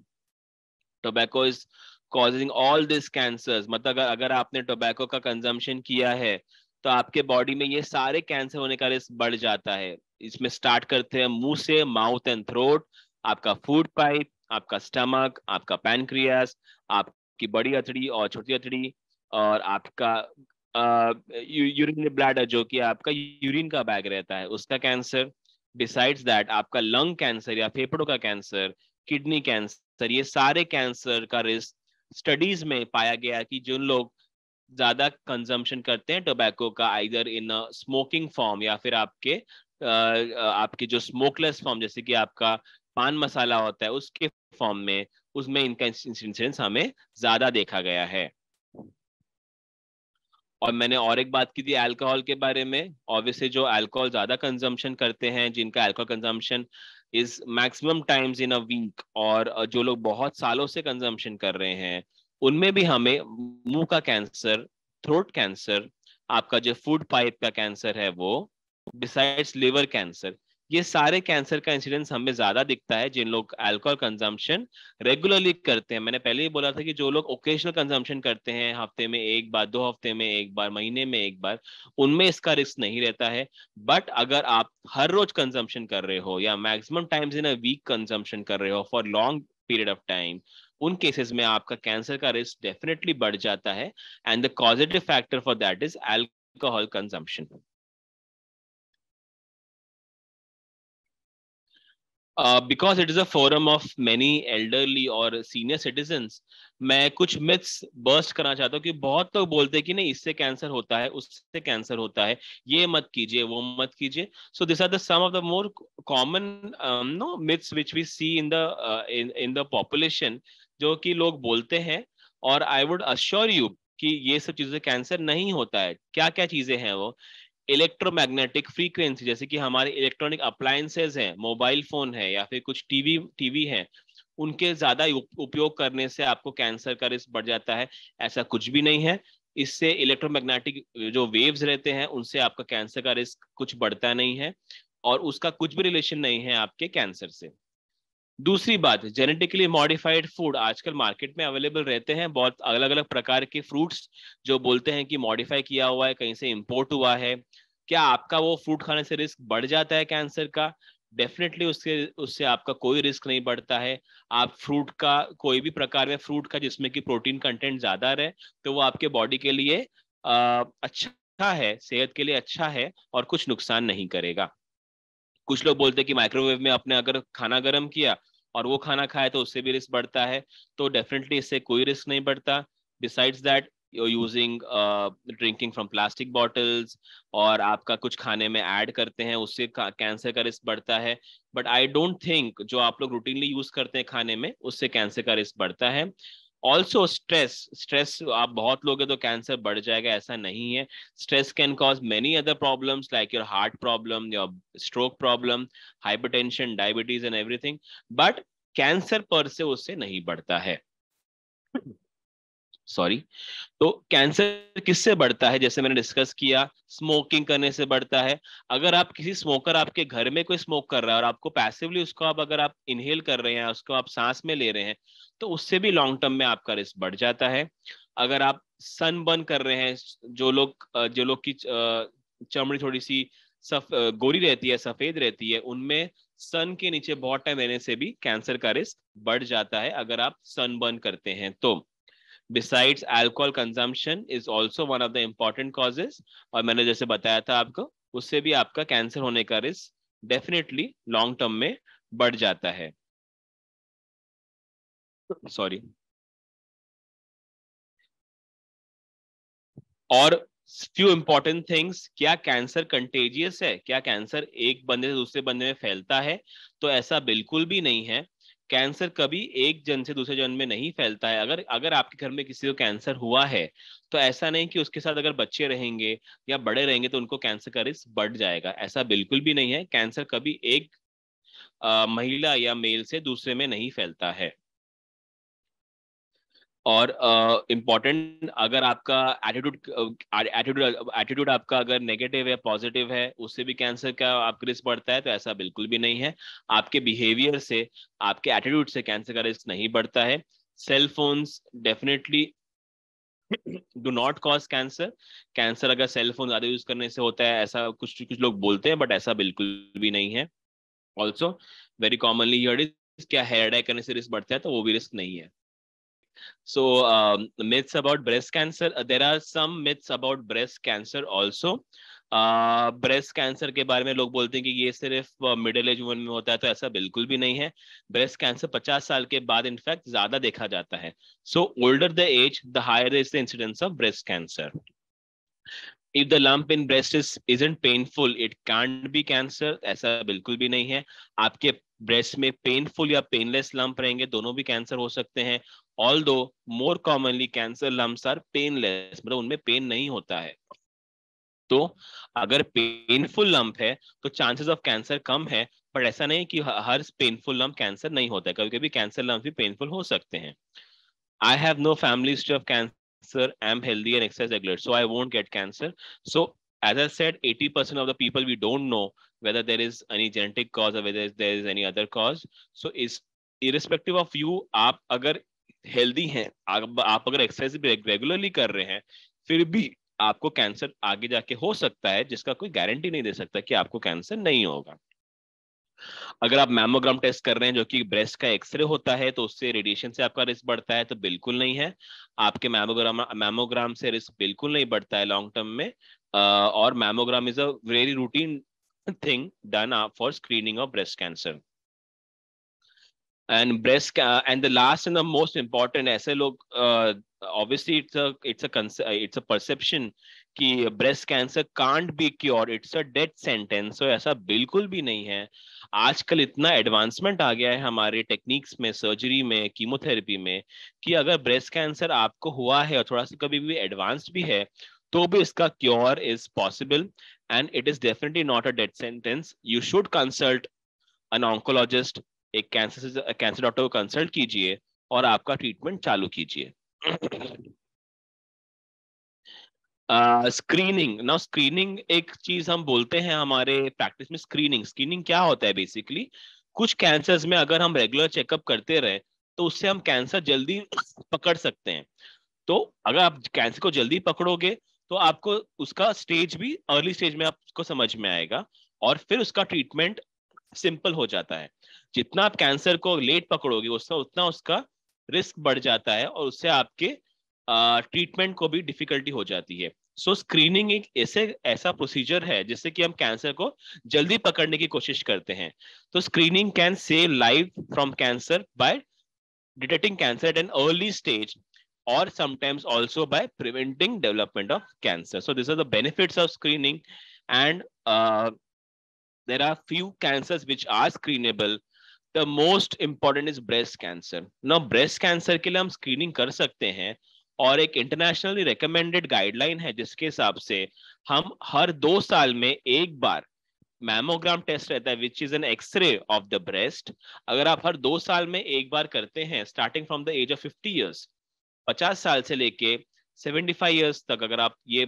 S2: tobacco is causing all these cancers. मतलब अगर आपने टोबैको का कंजम्पशन किया है तो आपके बॉडी में ये सारे कैंसर होने का रिस्क बढ़ जाता है। इसमें स्टार्ट करते हैं मुंह से, माउथ एंड थ्रोट, आपका फूड पाइप, आपका स्टमक, आपका पैनक्रियास, आपकी बड़ी अतड़ी और छोटी अतड़ी, और आपका यूरिनरी ब्लैडर जो कि आपका यूरिन का बैग रहता है, उसका कैंसर। बिसाइड्स दैट आपका लंग कैंसर या फेफड़ों का कैंसर, किडनी कैंसर, ये सारे कैंसर का रिस्क स्टडीज में पाया गया कि जिन लोग ज्यादा कंजम्पशन करते हैं टोबैको का, आइदर इन स्मोकिंग फॉर्म या फिर आपके जो स्मोकलेस फॉर्म जैसे कि आपका पान मसाला होता है उसके फॉर्म में, उसमें इनका इंसिडेंस हमें ज्यादा देखा गया है। और मैंने और एक बात की थी अल्कोहल के बारे में। ऑब्वियसली जो अल्कोहल ज्यादा कंजम्पशन करते हैं, जिनका alcohol consumption is maximum times in a week, और जो लोग बहुत सालों से कंजम्पशन कर रहे हैं, उनमें भी हमें मुंह का कैंसर, थ्रोट कैंसर, आपका जो फूड पाइप का कैंसर है वो, बिसाइड्स लिवर कैंसर, ये सारे कैंसर का इंसिडेंस हमें ज्यादा दिखता है जिन लोग अल्कोहल कंजम्पशन रेगुलरली करते हैं। मैंने पहले ही बोला था कि जो लोग ओकेजनल कंजम्पशन करते हैं, हफ्ते में एक बार, 2 हफ्ते में एक बार, महीने में एक बार, उनमें इसका रिस्क नहीं रहता है। बट अगर आप हर रोज कंजम्पशन कर रहे हो या maximum times in a week consumption कर रहे हो for long period of time, उन केसेस में आपका कैंसर का रिस्क डेफिनेटली बढ़ जाता है। And the causative factor for that is alcohol consumption. Because it is a forum of many elderly और सीनियर सिटीजन्स, मैं कुछ मिथ्स बर्स्ट करना चाहता हूँ कि बहुत लोग बोलते हैं कि नहीं इससे कैंसर होता है, उससे कैंसर होता है, ये मत कीजिए, वो मत कीजिए। So this are the some of the more common no myths which we see in the in the population, जो कि लोग बोलते हैं। और आई वुड अश्योर यू कि ये सब चीजें कैंसर नहीं होता है। क्या क्या चीजें हैं वो? इलेक्ट्रोमैग्नेटिक फ्रीक्वेंसी, जैसे कि हमारे इलेक्ट्रॉनिक अप्लायंसेज हैं, मोबाइल फोन है या फिर कुछ टीवी है, उनके ज्यादा उपयोग करने से आपको कैंसर का रिस्क बढ़ जाता है। ऐसा कुछ भी नहीं है। इससे इलेक्ट्रोमैग्नेटिक जो वेव्स रहते हैं उनसे आपका कैंसर का रिस्क कुछ बढ़ता नहीं है, और उसका कुछ भी रिलेशन नहीं है आपके कैंसर से। दूसरी बात, जेनेटिकली मॉडिफाइड फूड आजकल मार्केट में अवेलेबल रहते हैं, बहुत अलग अलग प्रकार के फ्रूट्स जो बोलते हैं कि मॉडिफाई किया हुआ है, कहीं से इंपोर्ट हुआ है। क्या आपका वो फ्रूट खाने से रिस्क बढ़ जाता है कैंसर का? डेफिनेटली उससे उससे आपका कोई रिस्क नहीं बढ़ता है। आप फ्रूट का, कोई भी प्रकार में फ्रूट का जिसमें कि प्रोटीन कंटेंट ज्यादा रहे, तो वो आपके बॉडी के लिए अच्छा है, सेहत के लिए अच्छा है और कुछ नुकसान नहीं करेगा। कुछ लोग बोलते हैं कि माइक्रोवेव में आपने अगर खाना गर्म किया और वो खाना खाया तो उससे भी रिस्क बढ़ता है, तो डेफिनेटली इससे कोई रिस्क नहीं बढ़ता। Besides that using drinking from plastic bottles, और आपका कुछ खाने में ऐड करते हैं, उससे कैंसर का रिस्क बढ़ता है। बट आई डोंट थिंक जो आप लोग रूटीनली यूज करते हैं खाने में, उससे कैंसर का रिस्क बढ़ता है। ऑल्सो स्ट्रेस, स्ट्रेस आप बहुत लोगे तो कैंसर बढ़ जाएगा, ऐसा नहीं है। Stress can cause many other problems like your heart problem, your stroke problem, hypertension, diabetes and everything, but cancer पर से उससे नहीं बढ़ता है। सॉरी। तो कैंसर किससे बढ़ता है? जैसे मैंने डिस्कस किया, स्मोकिंग करने से बढ़ता है। अगर आप किसी स्मोकर, आपके घर में कोई स्मोक कर रहा है और आपको पैसिवली उसको आप अगर आप इनहेल कर रहे हैं, उसको आप सांस में ले रहे हैं, तो उससे भी लॉन्ग टर्म में आपका रिस्क बढ़ जाता है। अगर आप सन बर्न कर रहे हैं, जो लोग की चमड़ी थोड़ी सी गोरी रहती है, सफेद रहती है, उनमें सन के नीचे बहुत टाइम रहने से भी कैंसर का रिस्क बढ़ जाता है अगर आप सन बर्न करते हैं तो। Besides, alcohol consumption is also one of the important causes, और मैंने जैसे बताया था आपको, उससे भी आपका कैंसर होने का रिस्क डेफिनेटली लॉन्ग टर्म में बढ़ जाता है। सॉरी। और फ्यू इंपॉर्टेंट थिंग्स, क्या कैंसर कंटेजियस है? क्या कैंसर एक बंदे से दूसरे बंदे में फैलता है? तो ऐसा बिल्कुल भी नहीं है। कैंसर कभी एक जन से दूसरे जन में नहीं फैलता है। अगर अगर आपके घर में किसी को कैंसर हुआ है, तो ऐसा नहीं कि उसके साथ अगर बच्चे रहेंगे या बड़े रहेंगे तो उनको कैंसर का रिस्क बढ़ जाएगा, ऐसा बिल्कुल भी नहीं है। कैंसर कभी एक महिला या मेल से दूसरे में नहीं फैलता है। और इम्पॉर्टेंट, अगर आपका एटीट्यूड एटीट्यूड एटीट्यूड आपका अगर नेगेटिव है, पॉजिटिव है, उससे भी कैंसर का आपका रिस्क बढ़ता है, तो ऐसा बिल्कुल भी नहीं है। आपके बिहेवियर से, आपके एटीट्यूड से कैंसर का रिस्क नहीं बढ़ता है। Cell phones definitely do not cause cancer. Cancer अगर सेल फोन ज्यादा यूज करने से होता है ऐसा कुछ कुछ लोग बोलते हैं, बट ऐसा बिल्कुल भी नहीं है। Also very commonly heard is क्या हेयर डाई करने से रिस्क बढ़ता है, तो वो भी रिस्क नहीं है। So myths about breast cancer. There are some myths about breast cancer also. Breast cancer के बारे में लोग बोलते हैं कि ये सिर्फ मिडिल एज वुमन में होता है, तो ऐसा बिल्कुल भी नहीं है। ब्रेस्ट कैंसर 50 साल के बाद इनफैक्ट ज्यादा देखा जाता है। So older the age the higher is the incidence of breast cancer. If the lump in breast isn't painful, it can't be cancer. ऐसा बिल्कुल भी नहीं है। आपके ब्रेस्ट में पेनफुल या पेनलेस लंप रहेंगे, दोनों भी कैंसर हो सकते हैं। Although more commonly cancer lumps are painless, मतलब उनमें पेन नहीं होता है। तो अगर पेनफुल लंप है तो चांसेस ऑफ कैंसर कम है, पर ऐसा नहीं कि हर पेनफुल लंप कैंसर नहीं होता है, कभी कभी कैंसर लंप भी पेनफुल हो सकते हैं। I have no family history of cancer. I'm healthy and exercise regular, so I won't get cancer. So, as I said, 80% of the people we don't know whether there is any genetic cause or whether there is any other cause. So, is irrespective of you, आप अगर healthy हैं, आप अगर exercise regularly कर रहे हैं, फिर भी आपको कैंसर आगे जाके हो सकता है, जिसका कोई गारंटी नहीं दे सकता कि आपको कैंसर नहीं होगा। अगर आप मैमोग्राम टेस्ट कर रहे हैं जो कि ब्रेस्ट का एक्सरे होता है, तो उससे रेडिएशन से आपका रिस्क बढ़ता है, तो बिल्कुल नहीं है। आपके मैमोग्राम से रिस्क बिल्कुल नहीं बढ़ता है लॉन्ग टर्म में। और mammogram is a very routine thing done for screening of breast cancer and breast and the last and the most important. ऐसे लोग ऑब्वियसली इट्स अ परसेप्शन कि breast cancer can't be cure, it's a death sentence. तो ऐसा बिल्कुल भी नहीं है। आजकल इतना एडवांसमेंट आ गया है हमारे टेक्निक्स में, सर्जरी में, कीमोथेरेपी में, कि अगर ब्रेस्ट कैंसर आपको हुआ है और थोड़ा सा कभी भी एडवांस्ड भी है, तो भी इसका cure is possible and it is definitely not a death sentence. You should consult N oncologist, एक कैंसर डॉक्टर को कंसल्ट कीजिए और आपका ट्रीटमेंट चालू कीजिए। स्क्रीनिंग ना, स्क्रीनिंग एक चीज हम बोलते हैं हमारे प्रैक्टिस में। स्क्रीनिंग क्या होता है बेसिकली, कुछ कैंसर्स में अगर हम रेगुलर चेकअप करते रहे तो उससे हम कैंसर जल्दी पकड़ सकते हैं। तो अगर आप कैंसर को जल्दी पकड़ोगे तो आपको उसका स्टेज भी अर्ली स्टेज में आपको समझ में आएगा और फिर उसका ट्रीटमेंट सिंपल हो जाता है। जितना आप कैंसर को लेट पकड़ोगे उसका उतना उसका रिस्क बढ़ जाता है और उससे आपके ट्रीटमेंट को भी डिफिकल्टी हो जाती है। सो स्क्रीनिंग एक ऐसा प्रोसीजर है जिससे कि हम कैंसर को जल्दी पकड़ने की कोशिश करते हैं। तो screening can save life from cancer by detecting cancer at an early stage or sometimes also by preventing development of cancer. So these are the benefits of screening, and there are few cancers which are screenable. The most important is breast cancer. Now breast cancer के लिए हम screening कर सकते हैं और एक internationally recommended guideline है जिसके हिसाब से हम हर 2 साल में एक बार मैमोग्राम टेस्ट रहता है, which is an x-ray of the breast. अगर आप हर 2 साल में एक बार करते हैं starting from the age of 50 years, 50 साल से लेके 75 ईयर्स तक, अगर आप ये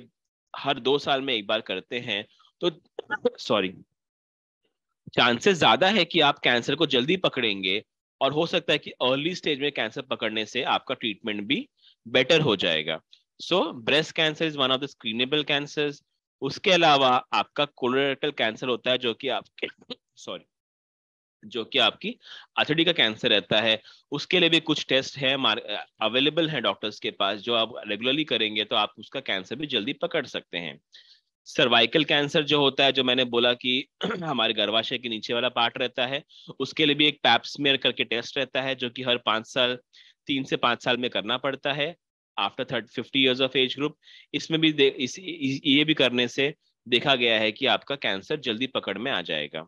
S2: हर 2 साल में एक बार करते हैं तो सॉरी, चांसेस ज्यादा है कि आप कैंसर को जल्दी पकड़ेंगे और हो सकता है कि अर्ली स्टेज में कैंसर पकड़ने से आपका ट्रीटमेंट भी बेटर हो जाएगा। So breast cancer is one of the screenable cancers. उसके अलावा आपका कोलोरेक्टल कैंसर होता है जो कि आपके सॉरी जो कि आपकी अथड़ी का कैंसर रहता है। उसके लिए भी कुछ टेस्ट है अवेलेबल है डॉक्टर्स के पास, जो आप रेगुलरली करेंगे तो आप उसका कैंसर भी जल्दी पकड़ सकते हैं। सर्वाइकल कैंसर जो होता है, जो मैंने बोला कि हमारे गर्भाशय के नीचे वाला पार्ट रहता है, उसके लिए भी एक पैप स्मीयर करके टेस्ट रहता है जो कि हर 5 साल 3 से 5 साल में करना पड़ता है after 50 years of age group. इसमें भी ये भी करने से देखा गया है कि आपका कैंसर जल्दी पकड़ में आ जाएगा।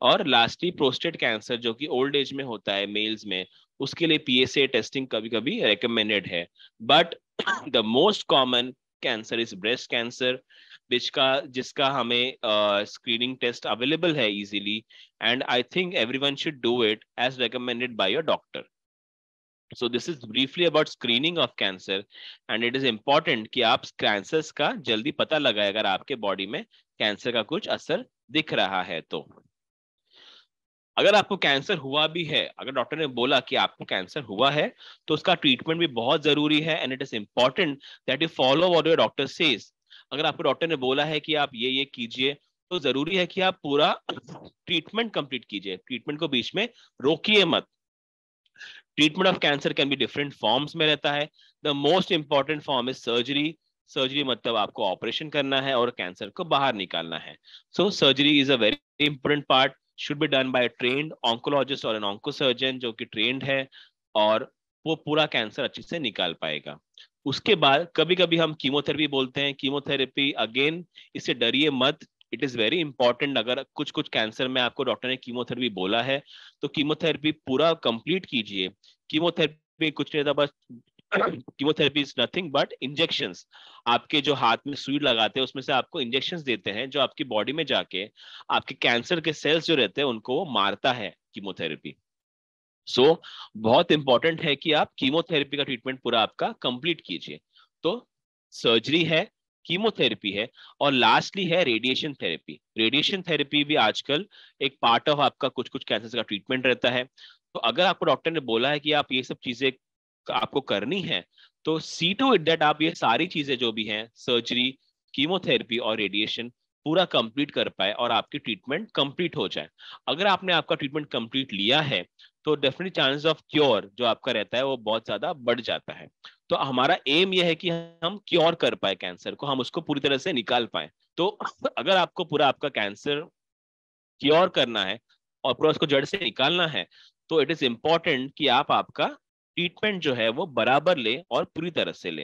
S2: और लास्टली प्रोस्टेट कैंसर जो कि ओल्ड एज में होता है मेल्स में, उसके लिए पीएसए टेस्टिंग कभी कभी रिकमेंडेड है। But the most common cancer is breast cancer, जिसका हमें स्क्रीनिंग टेस्ट अवेलेबल है easily, and I think everyone should do it as recommended by your doctor. So this is briefly about screening of cancer, and it is important कि आप cancers का जल्दी पता लगाए अगर आपके बॉडी में कैंसर का कुछ असर दिख रहा है तो। अगर आपको कैंसर हुआ भी है, अगर डॉक्टर ने बोला कि आपको कैंसर हुआ है, तो उसका ट्रीटमेंट भी बहुत जरूरी है, and it is important that you follow what your doctor says. अगर आपको डॉक्टर ने बोला है कि आप ये कीजिए, तो जरूरी है कि आप पूरा ट्रीटमेंट कंप्लीट कीजिए, ट्रीटमेंट को बीच में रोकिए मत। Treatment of cancer can be different forms में रहता है। The most important form is surgery. Surgery मतलब आपको ऑपरेशन करना है और कैंसर को बाहर निकालना है। So surgery is a very important part, should be done by a trained oncologist और एन ऑन्कोसर्जन जो कि ट्रेन्ड है, और वो पूरा कैंसर अच्छे से निकाल पाएगा। उसके बाद कभी कभी हम कीमोथेरेपी बोलते हैं। कीमोथेरेपी अगेन, इससे डरिए मत, इट इज वेरी इंपॉर्टेंट। अगर कुछ कुछ कैंसर में आपको डॉक्टर ने कीमोथेरेपी बोला है, तो कीमोथेरेपी पूरा कंप्लीट कीजिए। कीमोथेरेपी कुछ नहीं था, बस chemotherapy is nothing but injections. आपके जो हाथ में सुई लगाते हैं उसमें से आपको इंजेक्शंस देते हैं, जो आपकी बॉडी में जाके आपके कैंसर के सेल्स जो रहते हैं उनको वो मारता है कीमोथेरेपी। सो बहुत इंपॉर्टेंट है कि आप कीमोथेरेपी का ट्रीटमेंट पूरा आपका कंप्लीट कीजिए। तो सर्जरी है, कीमोथेरेपी है, और लास्टली है रेडिएशन थेरेपी। रेडिएशन थेरेपी भी आजकल एक पार्ट ऑफ आपका कुछ कुछ कैंसर का ट्रीटमेंट रहता है। तो अगर आपको डॉक्टर ने बोला है कि आप ये सब चीजें आपको करनी है, तो सी टू इट दैट आप ये सारी चीजें जो भी हैं, सर्जरी, कीमोथेरेपी और रेडिएशन, पूरा कंप्लीट कर पाए और आपकी ट्रीटमेंट कंप्लीट हो जाए। अगर आपने आपका ट्रीटमेंट कंप्लीट लिया है, तो डेफिनेटली चांसेस ऑफ क्योर जो आपका रहता है वो बहुत ज्यादा बढ़ जाता है। तो हमारा एम यह है कि हम क्योर कर पाए कैंसर को, हम उसको पूरी तरह से निकाल पाए। तो अगर आपको पूरा आपका कैंसर क्योर करना है और पूरा उसको जड़ से निकालना है, तो इट इज इंपॉर्टेंट कि आप आपका ट्रीटमेंट जो है वो बराबर ले और पूरी तरह से ले।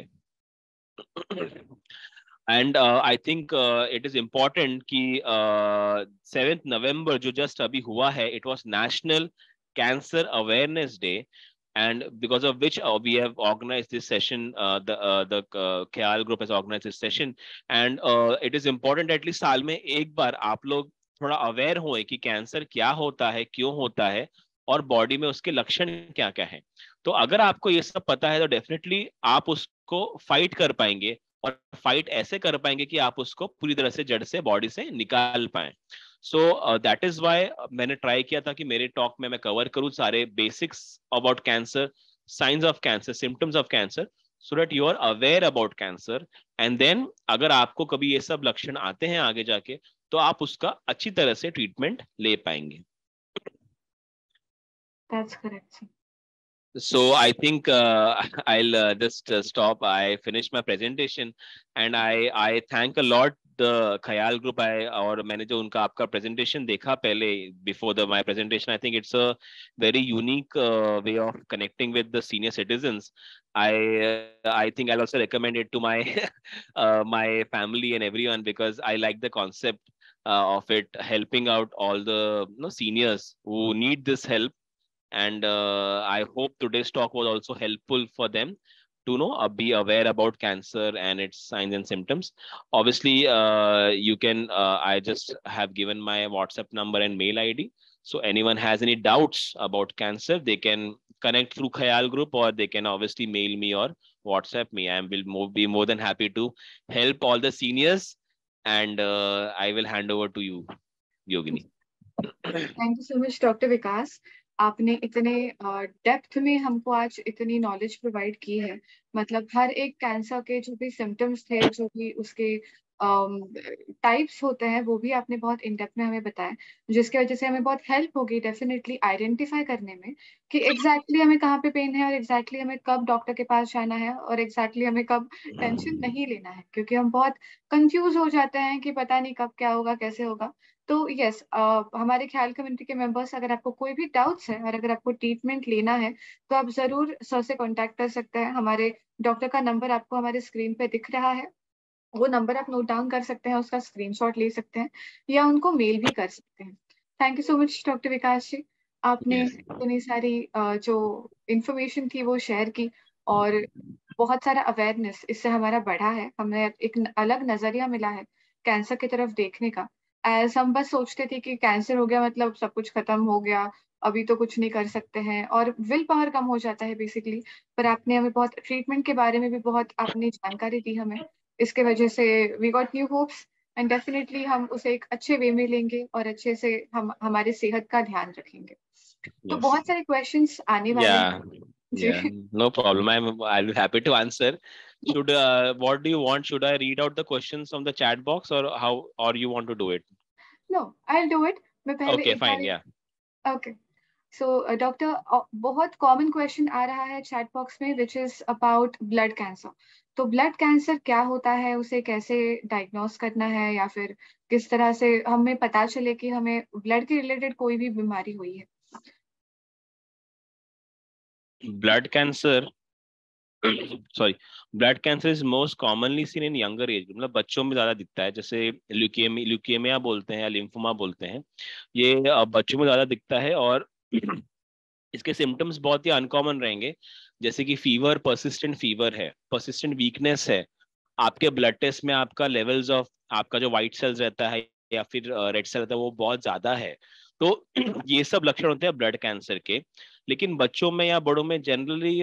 S2: And I think it is important कि 7 नवंबर जो जस्ट अभी हुआ है, it was national cancer awareness day, and because of which we have organized this session, the Khayal group has organized this session, and it is important at least साल में एक बार आप लोग थोड़ा अवेयर होए कि कैंसर क्या होता है, क्यों होता है, और बॉडी में उसके लक्षण क्या क्या है। तो अगर आपको ये सब पता है, तो डेफिनेटली आप उसको फाइट कर पाएंगे, और फाइट ऐसे कर पाएंगे कि आप उसको पूरी तरह से जड़ से बॉडी से निकाल पाए। सो दैट इज वाई मैंने ट्राई किया था कि मेरे टॉक में मैं कवर करूं सारे basics about cancer, science of cancer, symptoms of cancer, so that you are aware about cancer, and then अगर आपको कभी ये सब लक्षण आते हैं आगे जाके, तो आप उसका अच्छी तरह से ट्रीटमेंट ले पाएंगे।
S1: That's correct, sir.
S2: So I think I'll just stop. I finished my presentation, and I thank a lot the Khayal group. और मैंने जो उनका आपका presentation देखा पहले before my presentation, I think it's a very unique way of connecting with the senior citizens. I think I'll also recommend it to my my family and everyone, because I like the concept of it helping out all the seniors who need this help. And I hope today's talk was also helpful for them to be aware about cancer and its signs and symptoms. Obviously, you can I just have given my WhatsApp number and mail ID, so anyone has any doubts about cancer, they can connect through Khayal group, or they can obviously mail me or WhatsApp me. I will be more than happy to help all the seniors, and I will hand over to you, Yogini.
S1: Thank you so much doctor Vikas. आपने इतने depth में हमको आज इतनी knowledge provide की है। मतलब हर एक कैंसर के जो भी सिम्टम्स थे, जो भी उसके टाइप्स होते हैं, वो भी आपने बहुत इन डेप्थ में हमें बताया, जिसकी वजह से हमें बहुत हेल्प होगी डेफिनेटली आइडेंटिफाई करने में कि एग्जैक्टली हमें कहाँ पे पेन है, और एग्जैक्टली हमें कब डॉक्टर के पास जाना है, और एग्जैक्टली हमें कब टेंशन नहीं लेना है, क्योंकि हम बहुत कंफ्यूज हो जाते हैं कि पता नहीं कब क्या होगा, कैसे होगा। तो यस, हमारे ख्याल कम्युनिटी के मेंबर्स, अगर आपको कोई भी डाउट्स है और अगर आपको ट्रीटमेंट लेना है, तो आप जरूर सर से कांटेक्ट कर सकते हैं। हमारे डॉक्टर का नंबर आपको हमारे स्क्रीन पे दिख रहा है, वो नंबर आप नोट डाउन कर सकते हैं, उसका स्क्रीनशॉट ले सकते हैं, या उनको मेल भी कर सकते हैं। Thank you so much doctor Vikas ji, आपने इतनी सारी जो इंफॉर्मेशन थी वो शेयर की, और बहुत सारा अवेयरनेस इससे हमारा बढ़ा है। हमें एक अलग नजरिया मिला है कैंसर की तरफ देखने का। एज हम बस सोचते थे कि कैंसर हो गया मतलब सब कुछ खत्म हो गया, अभी तो कुछ नहीं कर सकते हैं, और विल पावर कम हो जाता है बेसिकली। पर आपने हमें बहुत ट्रीटमेंट के बारे में भी बहुत आपने जानकारी दी हमें, इसके वजह से we got new hopes and definitely हम उसे एक अच्छे वे में लेंगे और अच्छे से हम हमारे सेहत का ध्यान रखेंगे। तो
S2: Yes.
S1: बहुत सारे क्वेश्चंस आने वाले हैं।
S2: Yeah.
S1: Ji.
S2: Yeah. No problem. I'll be happy to answer. Should what do you want? Should I read out the questions from the chat box, or how, or you want to do it?
S1: No I will do it. मैं पहले
S2: Okay,
S1: एक
S2: fine.
S1: बार।
S2: Yeah.
S1: Okay. So doctor, बहुत common question आ रहा है chat box में which is about blood cancer. तो ब्लड कैंसर क्या होता है, उसे कैसे डायग्नोस करना है, या फिर किस तरह से हमें पता चले कि हमें ब्लड के रिलेटेड कोई भी बीमारी हुई है।
S2: Blood cancer. Sorry, blood cancer is most commonly seen in younger age, मतलब बच्चों में ज्यादा दिखता है, जैसे ल्यूकेमिया बोलते हैं या लिम्फोमा बोलते हैं, ये बच्चों में ज्यादा दिखता है। और इसके सिम्टम्स बहुत ही अनकॉमन रहेंगे, जैसे कि फीवर, परसिस्टेंट फीवर है, परसिस्टेंट वीकनेस है, आपके ब्लड टेस्ट में आपका लेवल्स ऑफ आपका जो व्हाइट सेल्स रहता है या फिर रेड सेल रहता है वो बहुत ज्यादा है। तो ये सब लक्षण होते हैं ब्लड कैंसर के, लेकिन बच्चों में या बड़ों में जनरली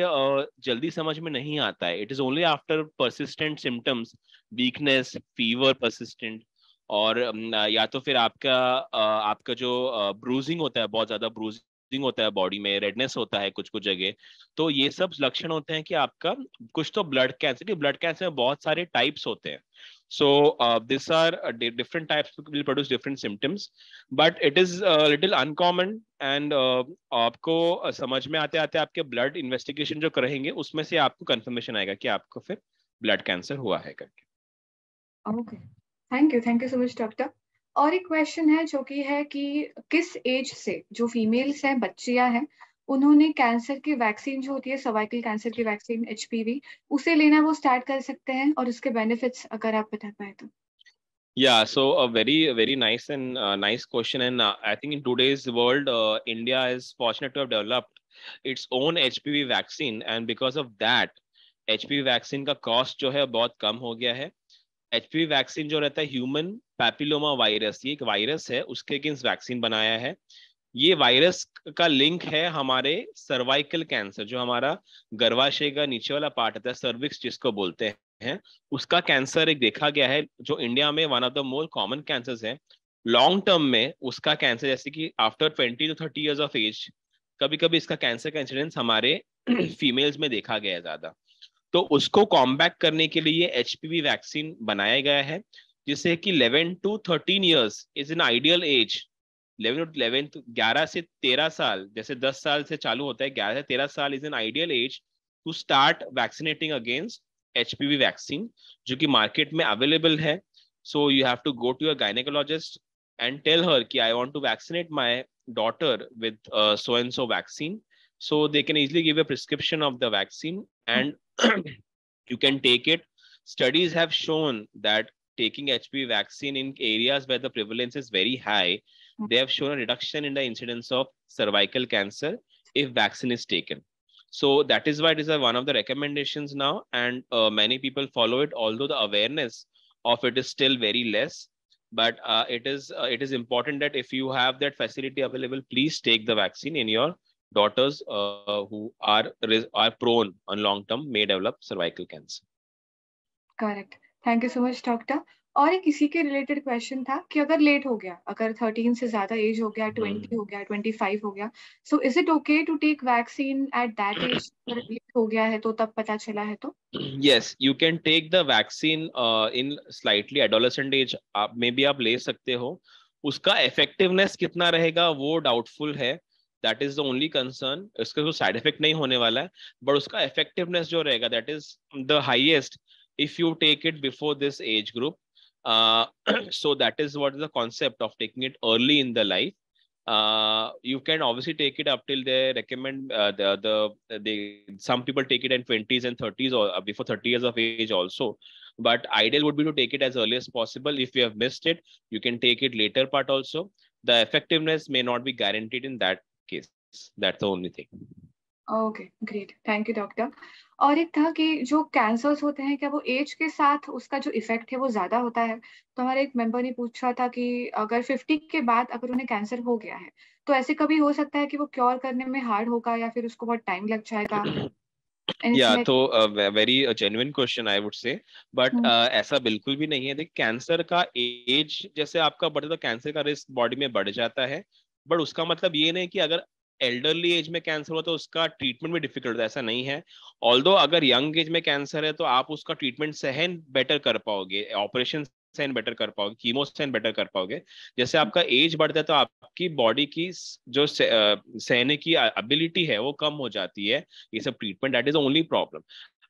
S2: जल्दी समझ में नहीं आता है। It is only after persistent symptoms, weakness, fever persistent, और या तो फिर आपका जो ब्रूजिंग होता है, बहुत ज्यादा ब्रूजिंग होता है बॉडी में, रेडनेस होता है कुछ कुछ जगह। तो ये सब लक्षण होते हैं कि आपका कुछ तो ब्लड कैंसर, की ब्लड कैंसर में बहुत सारे टाइप्स होते हैं। So these are different types will produce different symptoms, but it is a little uncommon, and आपको समझ में आते आते आपके ब्लड इन्वेस्टिगेशन जो करेंगे उसमें से आपको कंफर्मेशन आएगा कि आपको फिर ब्लड कैंसर हुआ है करके।
S1: Okay, thank you so much doctor. और एक क्वेश्चन है जो कि है कि किस एज से जो फीमेल्स हैं, बच्चियां हैं, उन्होंने कैंसर की वैक्सीन जो होती है, सर्वाइकल कैंसर की वैक्सीन एचपीवी, उसे लेना वो स्टार्ट कर सकते हैं, और उसके बेनिफिट्स अगर आप बता पाए तो।
S2: Yeah, so a very nice and nice question, and I think in today's world, India is fortunate to have developed its own HPV vaccine, and because of that, HPV vaccine का cost जो है बहुत कम हो गया है। HPV vaccine जो रहता है ह्यूमन पैपिलोमा वायरस, ये एक वायरस है, उसके अगेंस्ट वैक्सीन बनाया है। ये वायरस का लिंक है हमारे सर्वाइकल कैंसर, जो हमारा गर्भाशय का नीचे वाला पार्ट होता है, सर्विक्स जिसको बोलते हैं, उसका कैंसर एक देखा गया है, जो इंडिया में one of the most common cancers है। लॉन्ग टर्म में उसका कैंसर, जैसे कि after 20 to 30 years of age, कभी कभी इसका कैंसर का इंसिडेंस हमारे फीमेल्स में देखा गया है ज्यादा। तो उसको कॉम्बैट करने के लिए एचपीवी वैक्सीन बनाया गया है, जिससे कि 11 to 13 years is an ideal as. 11 से 13 साल, जैसे 10 साल से चालू होता है, 11 से 13 साल is an ideal age to start vaccinating against HPV vaccine, जो कि मार्केट में अवेलेबल है। So you have to go to your gynaecologist and tell her कि I want to vaccinate my daughter with so and so vaccine, so they can easily give a prescription of the vaccine, and you can take it. Studies have shown that taking HPV vaccine in areas where the prevalence is very high, they have shown a reduction in the incidence of cervical cancer if vaccine is taken. So that is why it is one of the recommendations now, and many people follow it, although the awareness of it is still very less. But it is important that if you have that facility available, please take the vaccine in your daughters who are prone on long term may develop cervical cancer.
S1: Correct, thank you so much doctor. और एक इसी के related question था कि अगर late हो गया, अगर 13 से ज्यादा एज हो गया, 20 हो गया, 25 हो गया, so is it okay to take vaccine at that age? अगर लेट हो गया है तो तब पता चला है तो?
S2: Yes, you can take the vaccine in slightly adolescent age, may be आप ले सकते हो। उसका इफेक्टिवनेस कितना रहेगा वो डाउटफुल है, that is the only concern. इसका कोई साइड इफेक्ट नहीं होने वाला है, बट उसका इफेक्टिवनेस जो रहेगा that is the highest if you take it before this age group. So that is what is the concept of taking it early in the life. You can obviously take it up till they recommend, some people take it in 20s and 30s or before 30 years of age also, but ideal would be to take it as early as possible. If you have missed it, you can take it later part also. The effectiveness may not be guaranteed in that case. That's the only thing.
S1: Okay, great, thank you doctor. और एक था कि जो cancers होते हैं, क्या वो as के साथ उसका जो इफेक्ट है वो ज्यादा होता है? तो हमारे एक मेंबर ने पूछा था कि अगर 50 के बाद अगर उन्हें कैंसर हो गया है, तो ऐसे कभी हो सकता है कि वो क्योर करने में हार्ड होगा, या फिर उसको बहुत टाइम लग जाएगा?
S2: या तो very genuine question I would say, but ऐसा बिल्कुल भी नहीं है। देखिए कैंसर का एज जैसे आपका बढ़ता तो कैंसर का रिस्क बॉडी में बढ़ जाता है, बट उसका मतलब ये नहीं कि अगर एल्डरली एज में कैंसर हो तो उसका ट्रीटमेंट भी डिफिकल्ट होता है, ऐसा नहीं है। ऑल्दो अगर यंग एज में कैंसर है तो आप उसका ट्रीटमेंट सहन बेटर कर पाओगे, ऑपरेशन सहन बेटर कर पाओगे, कीमो सहन बेटर कर पाओगे। जैसे आपका एज बढ़ता है तो आपकी बॉडी की जो सहने की एबिलिटी है वो कम हो जाती है। ये सब treatment, that is only problem.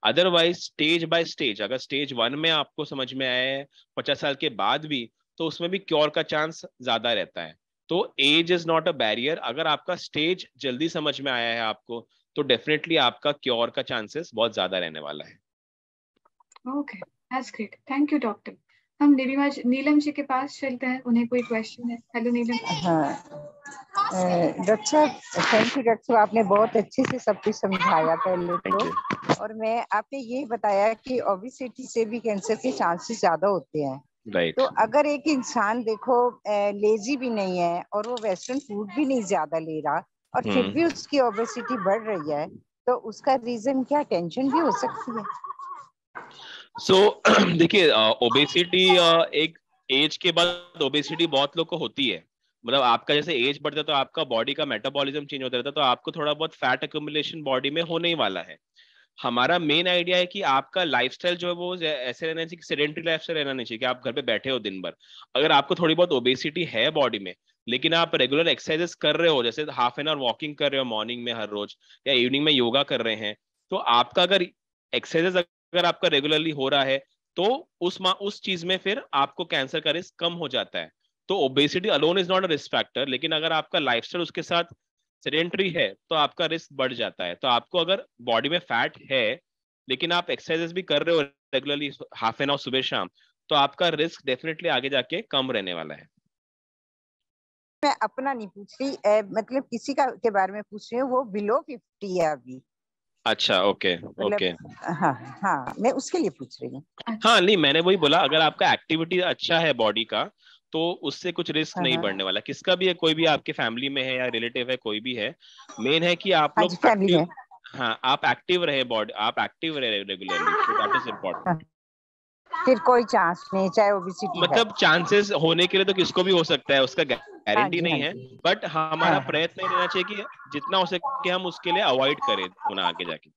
S2: Otherwise stage by stage, अगर स्टेज 1 में आपको समझ में आया है 50 साल के बाद भी, तो उसमें भी क्योर का चांस ज्यादा रहता है। तो age is not a barrier. अगर आपका स्टेज जल्दी समझ में आया है आपको, तो डेफिनेटली आपका क्योर का चांसेस बहुत ज्यादा रहने वाला है।
S1: Okay, that's great, thank you doctor. हम नीलम जी के पास चलते हैं, उन्हें कोई क्वेश्चन है। हेलो नीलम।
S3: हाँ डॉक्टर साहब, थैंक यू डॉक्टर साहब, आपने बहुत अच्छे से सब कुछ समझाया पहले तो। और मैं आपने ये बताया कि ओबेसिटी से भी कैंसर के चांसेस ज्यादा होते हैं।
S2: Right.
S3: तो अगर एक इंसान देखो लेजी भी नहीं है और वो वेस्टर्न फूड भी नहीं ज्यादा ले रहा और फिर भी उसकी ओबेसिटी बढ़ रही है, तो उसका रीजन क्या टेंशन भी हो सकती है?
S2: देखिए ओबेसिटी एक एज के बाद ओबेसिटी बहुत लोग को होती है। मतलब आपका जैसे एज बढ़ता है तो आपका बॉडी का मेटाबॉलिज्म चेंज होता रहता है, तो आपको थोड़ा बहुत फैट एक्यूमुलेशन बॉडी में होने ही वाला है। हमारा मेन आइडिया है कि आपका लाइफस्टाइल जो है वो ऐसे रहना चाहिए कि सेडेंटरी लाइफस्टाइल रहना नहीं चाहिए कि आप घर पे बैठे हो दिन भर। अगर आपको थोड़ी बहुत ओबेसिटी है बॉडी में, लेकिन आप रेगुलर एक्सरसाइजेस कर रहे हो, जैसे हाफ एन आवर वॉकिंग कर रहे हो मॉर्निंग में हर रोज, या इवनिंग में योगा कर रहे हैं, तो आपका अगर एक्सरसाइजेस अगर आपका रेगुलरली हो रहा है, तो उस चीज में फिर आपको कैंसर का रिस्क कम हो जाता है। तो obesity alone is not a risk factor, लेकिन अगर आपका लाइफस्टाइल उसके साथ सेडेंटरी है तो आपका रिस्क बढ़ जाता है। तो आपको अगर बॉडी में फैट है लेकिन आप एक्सरसाइजेस भी कर रहे हो रेगुलरली हाफ एन आवर सुबह शाम, तो आपका रिस्क डेफिनेटली आगे जाके कम रहने वाला है।
S3: मैं अपना नहीं पूछ रही, मतलब किसी का के बारे में पूछ रही हूँ, वो बिलो 50 है अभी।
S2: अच्छा, ओके ओके।
S3: हाँ हाँ, मैं उसके लिए पूछ रही हूँ।
S2: हाँ नहीं, मैंने वही बोला, अगर आपका एक्टिविटी अच्छा है बॉडी का तो उससे कुछ रिस्क नहीं बढ़ने वाला, किसका भी है, कोई भी आपके फैमिली में है या रिलेटिव है, कोई भी है। मेन है कि आप लोग
S3: फैमिली में।
S2: हाँ, आप एक्टिव रहे, बॉडी आप एक्टिव रहे regularly, so that is important.
S3: फिर कोई चांस नहीं, चाहे ओबेसिटी है।
S2: मतलब चांसेस होने के लिए तो किसको भी हो सकता है, उसका गारंटी नहीं है, बट हमारा प्रयत्न रहना चाहिए कि जितना हो सके हम उसके लिए अवॉइड करें होना आगे जाके।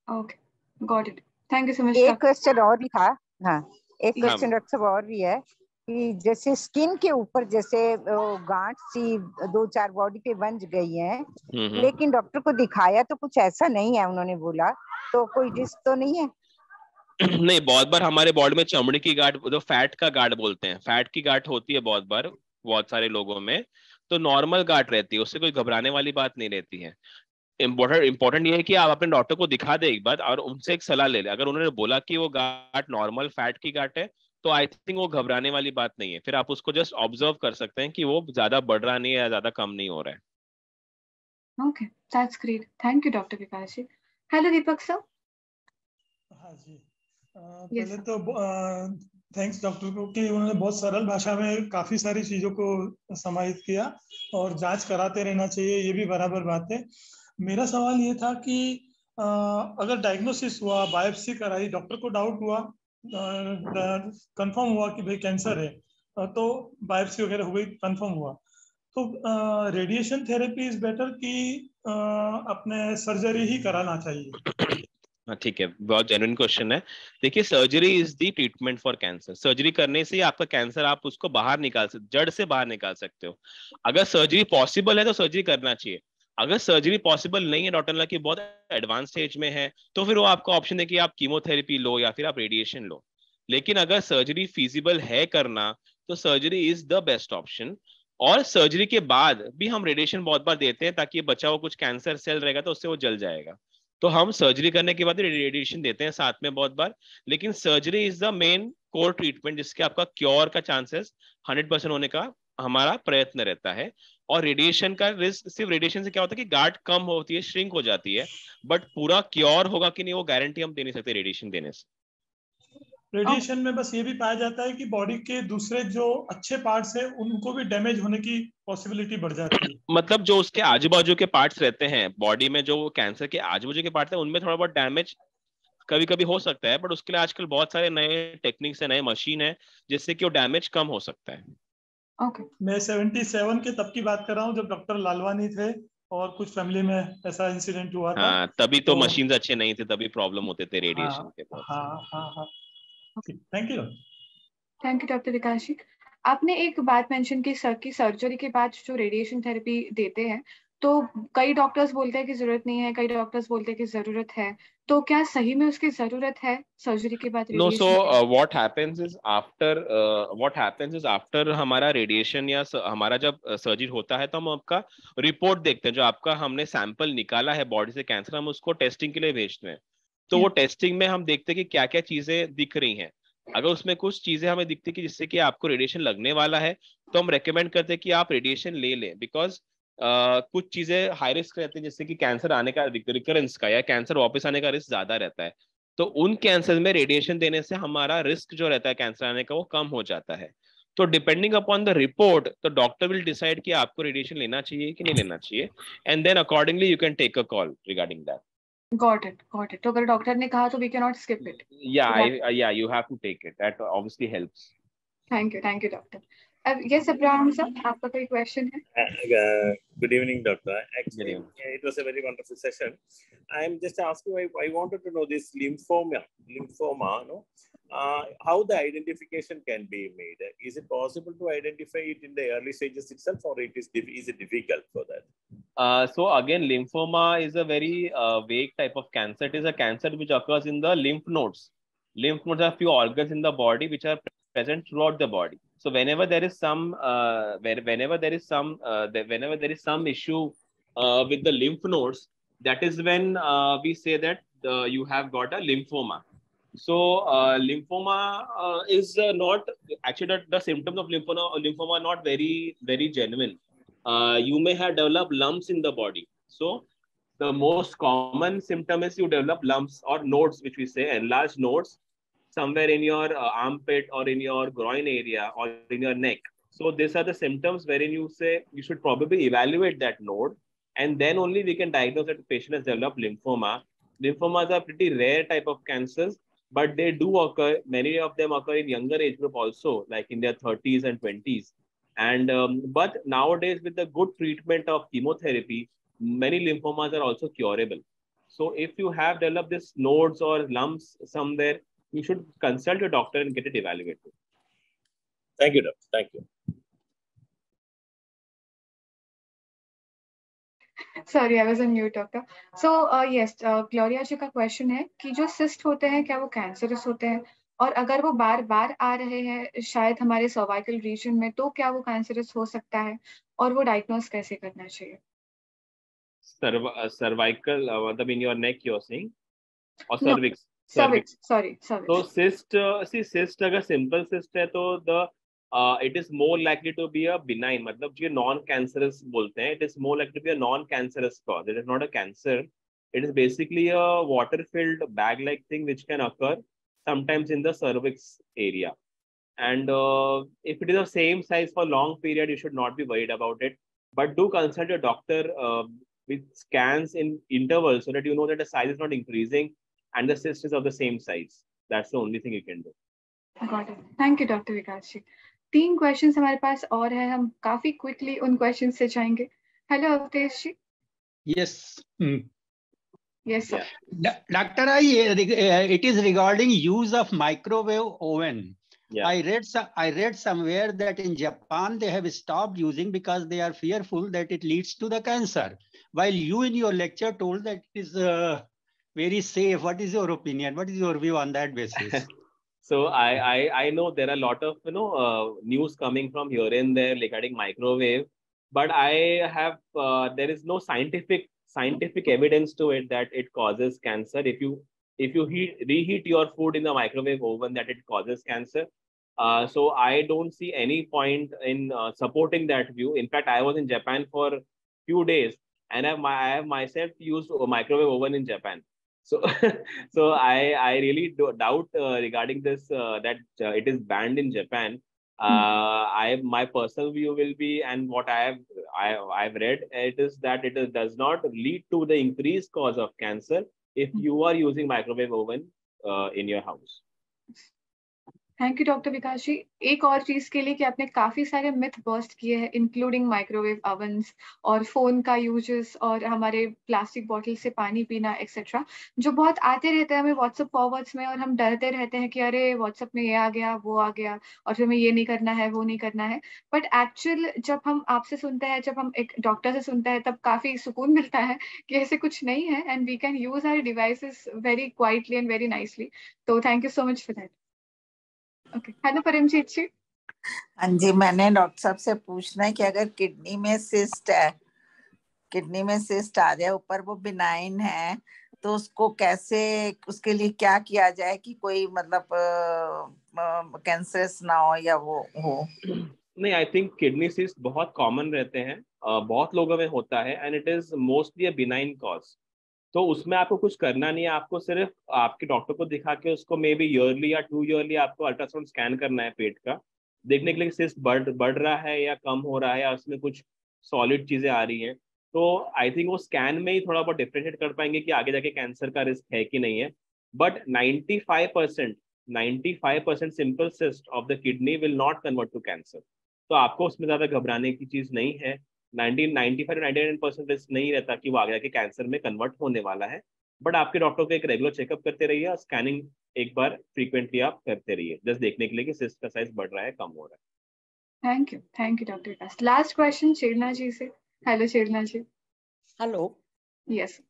S1: Okay, got it, thank you so much.
S3: एक क्वेश्चन और भी था। हाँ, एक
S2: हाँ।
S3: क्वेश्चन डॉक्टर साहब और भी है कि जैसे स्किन के ऊपर जैसे गांठ सी 2-4 बॉडी पे बन गई है, लेकिन डॉक्टर को दिखाया तो कुछ ऐसा नहीं है, उन्होंने बोला, तो कोई रिस्क तो नहीं है?
S2: नहीं, बहुत बार हमारे बॉडी में चमड़ी की गांठ, जो फैट का गांठ बोलते हैं, फैट की गांठ होती है बहुत बार बहुत सारे लोगों में, तो नॉर्मल गांठ रहती है, उससे कोई घबराने वाली बात नहीं रहती है। इंपॉर्टेंट ये है कि आप अपने डॉक्टर को दिखा दे एक बार और उनसे एक सलाह ले ले। अगर उन्होंने बोला कि वो गांठ नॉर्मल फैट की गांठ है, तो आई थिंक वो घबराने वाली बात नहीं है। फिर आप उसको जस्ट ऑब्जर्व कर सकते हैं कि वो ज्यादा बढ़ रहा नहीं है या ज्यादा कम नहीं हो रहा है।
S1: Okay, that's great, thank you doctor Vikas ji. Hello Deepak sir.
S4: हाँ जी, पहले तो थैंक्स डॉक्टर को कि उन्होंने बहुत सरल भाषा में काफ़ी सारी चीज़ों को समाहित किया, और जांच कराते रहना चाहिए, ये भी बराबर बात है। मेरा सवाल ये था कि अगर डायग्नोसिस हुआ, बायोप्सी कराई, डॉक्टर को डाउट हुआ, कंफर्म हुआ कि भाई कैंसर है, तो बायोप्सी वगैरह हो गई, कंफर्म हुआ, तो रेडिएशन थेरेपी इज बेटर कि अपने सर्जरी ही कराना चाहिए?
S2: हाँ ठीक है, बहुत जेन्युइन क्वेश्चन है। देखिए surgery is the treatment for cancer. Surgery करने से ही आपका कैंसर आप उसको बाहर निकाल सकते, जड़ से बाहर निकाल सकते हो। अगर सर्जरी पॉसिबल है तो सर्जरी करना चाहिए। अगर सर्जरी पॉसिबल नहीं है, डॉक्टर ने कि बहुत एडवांस स्टेज में है, तो फिर वो आपको ऑप्शन है कि आप कीमोथेरेपी लो या फिर आप रेडिएशन लो। लेकिन अगर सर्जरी फीजिबल है करना, तो surgery is the best option. और सर्जरी के बाद भी हम रेडिएशन बहुत बार देते हैं ताकि बचा हुआ कुछ कैंसर सेल रहेगा तो उससे वो जल जाएगा, तो हम सर्जरी करने के बाद रेडिएशन देते हैं साथ में बहुत बार। लेकिन surgery is the main core treatment जिसके आपका क्योर का चांसेस 100% होने का हमारा प्रयत्न रहता है। और रेडिएशन का रिस्क, सिर्फ रेडिएशन से क्या होता है कि गांठ कम होती है, श्रिंक हो जाती है, बट पूरा क्योर होगा कि नहीं वो गारंटी हम दे नहीं सकते रेडिएशन देने से।
S4: रेडिएशन में बस ये भी पाया जाता है कि बॉडी के दूसरे जो अच्छे पार्ट्स हैं उनको भी डैमेज होने की पॉसिबिलिटी बढ़ जाती है।
S2: मतलब जो उसके आजू बाजू के पार्ट्स रहते हैं बॉडी में, जो कैंसर के आजू बाजू के पार्ट्स हैं, उनमें थोड़ा बहुत डैमेज कभी कभी हो सकता है, बट उसके लिए आजकल बहुत सारे नए टेक्निक्स है, नए मशीन है, जिससे कि वो डैमेज कम हो सकता है।
S4: मैं 77 के तब की बात कर रहा हूँ जब डॉक्टर लालवानी थे और कुछ फैमिली में ऐसा इंसिडेंट हुआ था।
S2: हाँ, तभी तो मशीन्स अच्छे नहीं थे, तभी प्रॉब्लम होते थे रेडिएशन के बहुत।
S4: हाँ। Thank you.
S1: Thank you doctor Vikas ji. आपने एक बात मेंशन की सर की सर्जरी के बाद जो रेडिएशन थेरेपी देते हैं, तो कई डॉक्टर्स बोलते हैं कि जरूरत नहीं है, कई डॉक्टर्स बोलते हैं कि जरूरत है, तो क्या सही में उसकी जरूरत है सर्जरी के बाद
S2: No, so
S1: radiation?
S2: what happens is after हमारा रेडिएशन या हमारा जब सर्जरी होता है तो हम आपका रिपोर्ट देखते हैं, जो आपका हमने सैंपल निकाला है बॉडी से कैंसर, हम उसको टेस्टिंग के लिए भेजते हैं। तो वो टेस्टिंग में हम देखते हैं कि क्या क्या चीजें दिख रही हैं। अगर उसमें कुछ चीजें हमें दिखती है कि जिससे कि आपको रेडिएशन लगने वाला है, तो हम रेकमेंड करते हैं कि आप रेडिएशन ले लें, बिकॉज कुछ चीजें हाई रिस्क रहती है, जिससे कि कैंसर आने का, रिकरेंस का या कैंसर वापस आने का रिस्क ज्यादा रहता है। तो उन कैंसर में रेडिएशन देने से हमारा रिस्क जो रहता है कैंसर आने का, वो कम हो जाता है। तो डिपेंडिंग अपॉन द रिपोर्ट, तो डॉक्टर विल डिसाइड कि आपको रेडिएशन लेना चाहिए कि नहीं लेना चाहिए, and then accordingly you can take a call regarding that.
S1: Got it. तो अगर डॉक्टर ने कहा तो we can not skip it.
S2: या you have to take it, that obviously helps.
S1: Thank you doctor. अब यस अब्राहम सर, आपका कोई question है?
S5: Good evening, doctor. Actually, it was a very wonderful session. I'm just asking, I wanted to know this lymphoma, no? How the identification can be made? Is it possible to identify it in the early stages itself, or is it difficult for that?
S2: So again, lymphoma is a very vague type of cancer. It is a cancer which occurs in the lymph nodes. Lymph nodes are few organs in the body which are present throughout the body. So whenever there is some issue with the lymph nodes, that is when we say that you have got a lymphoma. So lymphoma is not actually, the symptoms of lymphoma are not very genuine. You may have developed lumps in the body. So the most common symptom is you develop lumps or nodes, which we say enlarged nodes, somewhere in your armpit or in your groin area or in your neck. So these are the symptoms wherein you say you should probably evaluate that node, and then only we can diagnose that the patient has developed lymphoma. Lymphomas are pretty rare type of cancers, but they do occur. Many of them occur in younger age group also, like in their 30s and 20s. And but nowadays, with the good treatment of chemotherapy, many lymphomas are also curable. So if you have developed these nodes or lumps somewhere, you should consult your doctor and get it evaluated.
S5: Thank you, doctor. Thank you.
S1: Sorry, I was on mute, doctor. So yes, Gloria ji का question है कि जो cyst होते हैं क्या वो cancerous होते हैं, और अगर वो बार बार आ रहे हैं शायद हमारे सर्वाइकल रीजन में, तो क्या वो कैंसरस हो सकता है और वो डायग्नोस कैसे करना चाहिए?
S2: Cervical, मतलब in your neck you're saying, or
S1: No,
S2: cervix?
S1: cervix. Sorry, cervix.
S2: So cyst अगर simple cyst है तो it is more likely to be a benign, मतलब जो non-cancerous बोलते हैं, it is more likely to be a non-cancerous cause. It is not a cancer. It is basically a water-filled bag-like thing which can occur sometimes in the cervix area. And if it is the same size for long period, you should not be worried about it. But do consult your doctor with scans in intervals so that you know that the size is not increasing and the cyst is of the same size. That's the only thing you can do.
S1: Got it. Thank you, Dr. Vikas ji. 3 questions हमारे पास और है, हम काफी quickly उन question से जाएंगे. Hello अवतेश ji.
S6: Yes.
S1: Yes, sir.
S6: Doctor, it is regarding use of microwave oven.
S2: Yeah.
S6: I read somewhere that in Japan they have stopped using because they are fearful that it leads to the cancer. While you in your lecture told that it is very safe. What is your opinion? What is your view on that basis?
S2: So I know there are a lot of news coming from here and there regarding microwave, but I have there is no scientific evidence to it that it causes cancer. If you reheat your food in the microwave oven, that it causes cancer. So I don't see any point in supporting that view. In fact, I was in Japan for a few days and I have myself used a microwave oven in Japan. So so I really doubt regarding this that it is banned in Japan. My personal view will be, and what I've read, it is that does not lead to the increased cause of cancer if you are using microwave oven in your house.
S1: Thank you doctor Vikas ji. एक और चीज के लिए कि आपने काफी सारे myth burst किए हैं, इंक्लूडिंग माइक्रोवेव ओवन्स और फोन का यूजेस और हमारे प्लास्टिक बॉटल से पानी पीना एक्सेट्रा, जो बहुत आते रहते हैं हमें व्हाट्सएप फॉरवर्ड्स में, और हम डरते रहते हैं कि अरे व्हाट्सएप में ये आ गया वो आ गया और फिर हमें ये नहीं करना है वो नहीं करना है। बट एक्चुअल जब हम आपसे सुनते हैं, जब हम एक डॉक्टर से सुनते हैं, तब काफी सुकून मिलता है कि ऐसे कुछ नहीं है and we can use our devices very quietly and very nicely. तो thank you so much for that. Okay, hello Paramjeet ji.
S7: हाँ जी, मैंने डॉक्टर साहब से पूछना है कि अगर किडनी में सिस्ट है, किडनी में सिस्ट आ जाए ऊपर, वो बिनाइन है, तो उसको कैसे, उसके लिए क्या किया जाए कि कोई मतलब कैंसरस ना हो या वो हो?
S2: नहीं, आई थिंक किडनी सिस्ट बहुत कॉमन रहते हैं, बहुत लोगों में होता है and it is mostly a benign cause. तो उसमें आपको कुछ करना नहीं है, आपको सिर्फ आपके डॉक्टर को दिखा के उसको मे बी ईयरली या 2 ईयरली आपको अल्ट्रासाउंड स्कैन करना है पेट का, देखने के लिए सिस्ट बढ़ रहा है या कम हो रहा है या उसमें कुछ सॉलिड चीजें आ रही हैं। तो आई थिंक वो स्कैन में ही थोड़ा बहुत डिफरेंशिएट कर पाएंगे कि आगे जाके कैंसर का रिस्क है कि नहीं है। But 95% simple cyst of the kidney will not convert to cancer. तो आपको उसमें ज्यादा घबराने की चीज नहीं है। 95% रिस्क नहीं रहता कि वो आगे जाके कैंसर में कन्वर्ट होने वाला है। बट आपके डॉक्टर को एक रेगुलर चेकअप करते रहिए और स्कैनिंग एक बार फ्रीक्वेंटली आप करते रहिए, जस्ट देखने के लिए कि सिस्ट का साइज बढ़ रहा है कम हो रहा है।
S1: Thank you doctor Vikas. Last question Sherna ji से। Hello Sherna ji.
S8: Hello.
S1: Yes.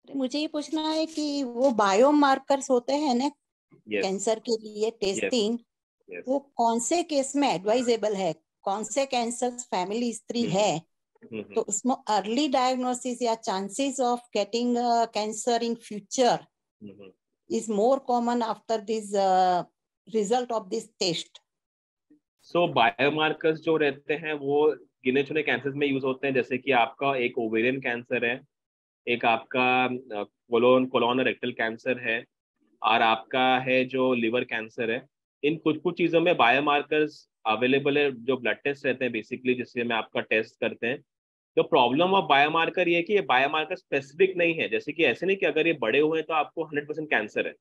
S8: मुझे ये पूछना है कि वो बायोमार्कर्स होते हैं ना कैंसर के लिए टेस्टिंग, वो कौन से केस में एडवाइजेबल है, कौन से कैंसर फैमिली हिस्ट्री है, तो उसमें अर्ली डायग्नोसिस या chances of getting cancer in future is more common after this result of this test?
S2: So biomarkers जो रहते हैं वो गिने चुने कैंसर में यूज होते हैं, जैसे कि आपका एक ओवेरियन कैंसर है, एक आपका कोलोन रेक्टल कैंसर है, और आपका है जो लिवर कैंसर है। इन कुछ चीज़ों में बायोमार्कर्स अवेलेबल है, जो ब्लड टेस्ट रहते हैं बेसिकली, जिससे में आपका टेस्ट करते हैं। तो प्रॉब्लम ऑफ बायोमार्कर ये है कि ये बायोमार्कर स्पेसिफिक नहीं है, जैसे कि ऐसे नहीं कि अगर ये बड़े हुए हैं तो आपको 100% कैंसर है।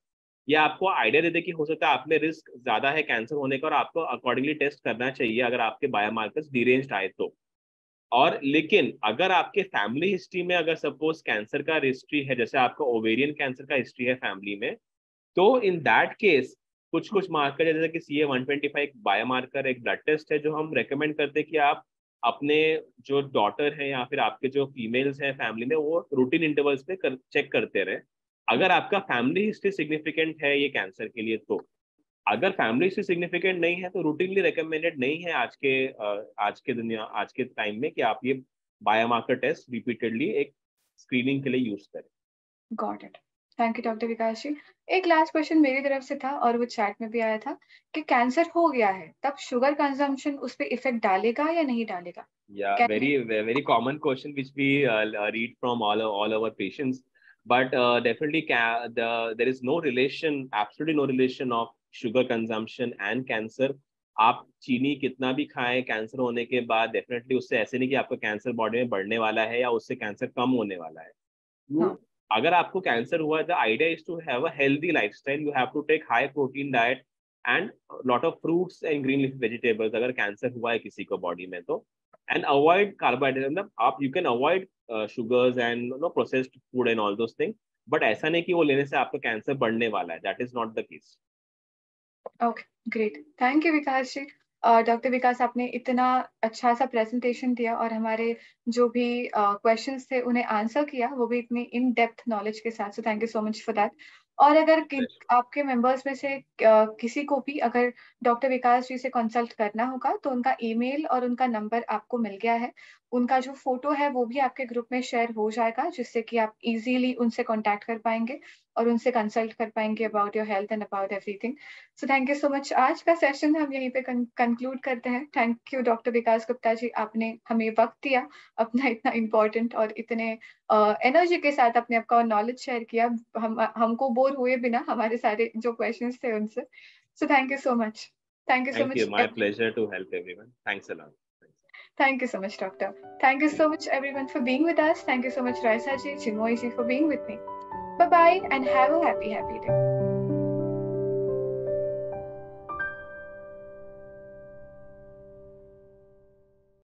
S2: ये आपको आइडिया दे दे कि हो सकता है आप में रिस्क ज़्यादा है कैंसर होने का और आपको अकॉर्डिंगली टेस्ट करना चाहिए अगर आपके बायोमार्कर्स डिरेंज्ड आए तो। और लेकिन अगर आपके फैमिली हिस्ट्री में अगर सपोज कैंसर का हिस्ट्री है, जैसे आपका ओवेरियन कैंसर का हिस्ट्री है फैमिली में, तो इन दैट केस कुछ मार्कर जैसे कि CA-125 एक बायोमार्कर, एक ब्लड टेस्ट है जो हम रेकमेंड करते हैं कि आप अपने जो डॉटर हैं या फिर आपके जो फीमेल्स हैं फैमिली में, वो रूटीन इंटरवल्स पे चेक करते रहे। अगर आपका फैमिली हिस्ट्री सिग्निफिकेंट है ये कैंसर के लिए, तो अगर फैमिली हिस्ट्री सिग्निफिकेंट नहीं है तो रूटीनली रिकमेंडेड नहीं है आज के टाइम में कि आप ये बायोमार्कर टेस्ट रिपीटेडली एक स्क्रीनिंग के लिए यूज करें।
S1: Got it. Thank you doctor Vikas ji. एक लास्ट क्वेश्चन मेरी तरफ से था और वो चैट में भी आया था कि कैंसर हो गया है तब शुगर कंजम्पशन उस पे इफेक्ट डालेगा या नहीं डालेगा?
S2: Very common question which we read from all our patients, but definitely there is no relation, absolutely no relation of sugar consumption and cancer. आप चीनी कितना भी खाएं कैंसर होने के बाद, डेफिनेटली उससे ऐसे नहीं कि आपका कैंसर बॉडी में बढ़ने वाला है या उससे कैंसर कम होने वाला है। अगर आपको कैंसर हुआ, the idea is to have a healthy lifestyle, you have to take high protein diet and lot of fruits and green leaf vegetables अगर कैंसर हुआ है किसी को बॉडी में तो, एंड अवॉइड कार्बोहाइड्रेट। मतलब आप you can avoid sugars and processed food and all those thing, but ऐसा नहीं कि वो लेने से आपका कैंसर बढ़ने वाला है, that is not the case.
S1: Okay, great. Thank you Vikas ji. Doctor Vikas, आपने इतना अच्छा सा प्रेजेंटेशन दिया और हमारे जो भी क्वेश्चंस थे उन्हें आंसर किया, वो भी इतनी इन डेप्थ नॉलेज के साथ। So thank you so much for that. और अगर आपके मेंबर्स में से किसी को भी अगर डॉक्टर विकास जी से कंसल्ट करना होगा तो उनका ईमेल और उनका नंबर आपको मिल गया है। उनका जो फोटो है वो भी आपके ग्रुप में शेयर हो जाएगा, जिससे कि आप इजीली उनसे कांटेक्ट कर पाएंगे। और उनसे कंसल्ट कर पाएंगे about your health and about everything. So thank you so much. आज का सेशन हम यहीं पे कंक्लूड करते हैं। Thank you doctor Vikas Gupta जी, आपने हमें वक्त दिया, अपना इतना इम्पोर्टेंट और इतने एनर्जी के साथ अपने आपका नॉलेज शेयर किया, हमको बोर हुए बिना हमारे सारे जो क्वेश्चंस थे उनसे। So thank you so much. Thank you so much.
S5: Thank you. My pleasure to help everyone. Thanks a lot.
S1: Thank you so much, Doctor. Thank you so much, everyone, for being with us. Thank you so much, Raisa ji, Chimoy ji, for being with me. Bye-bye and have a happy day.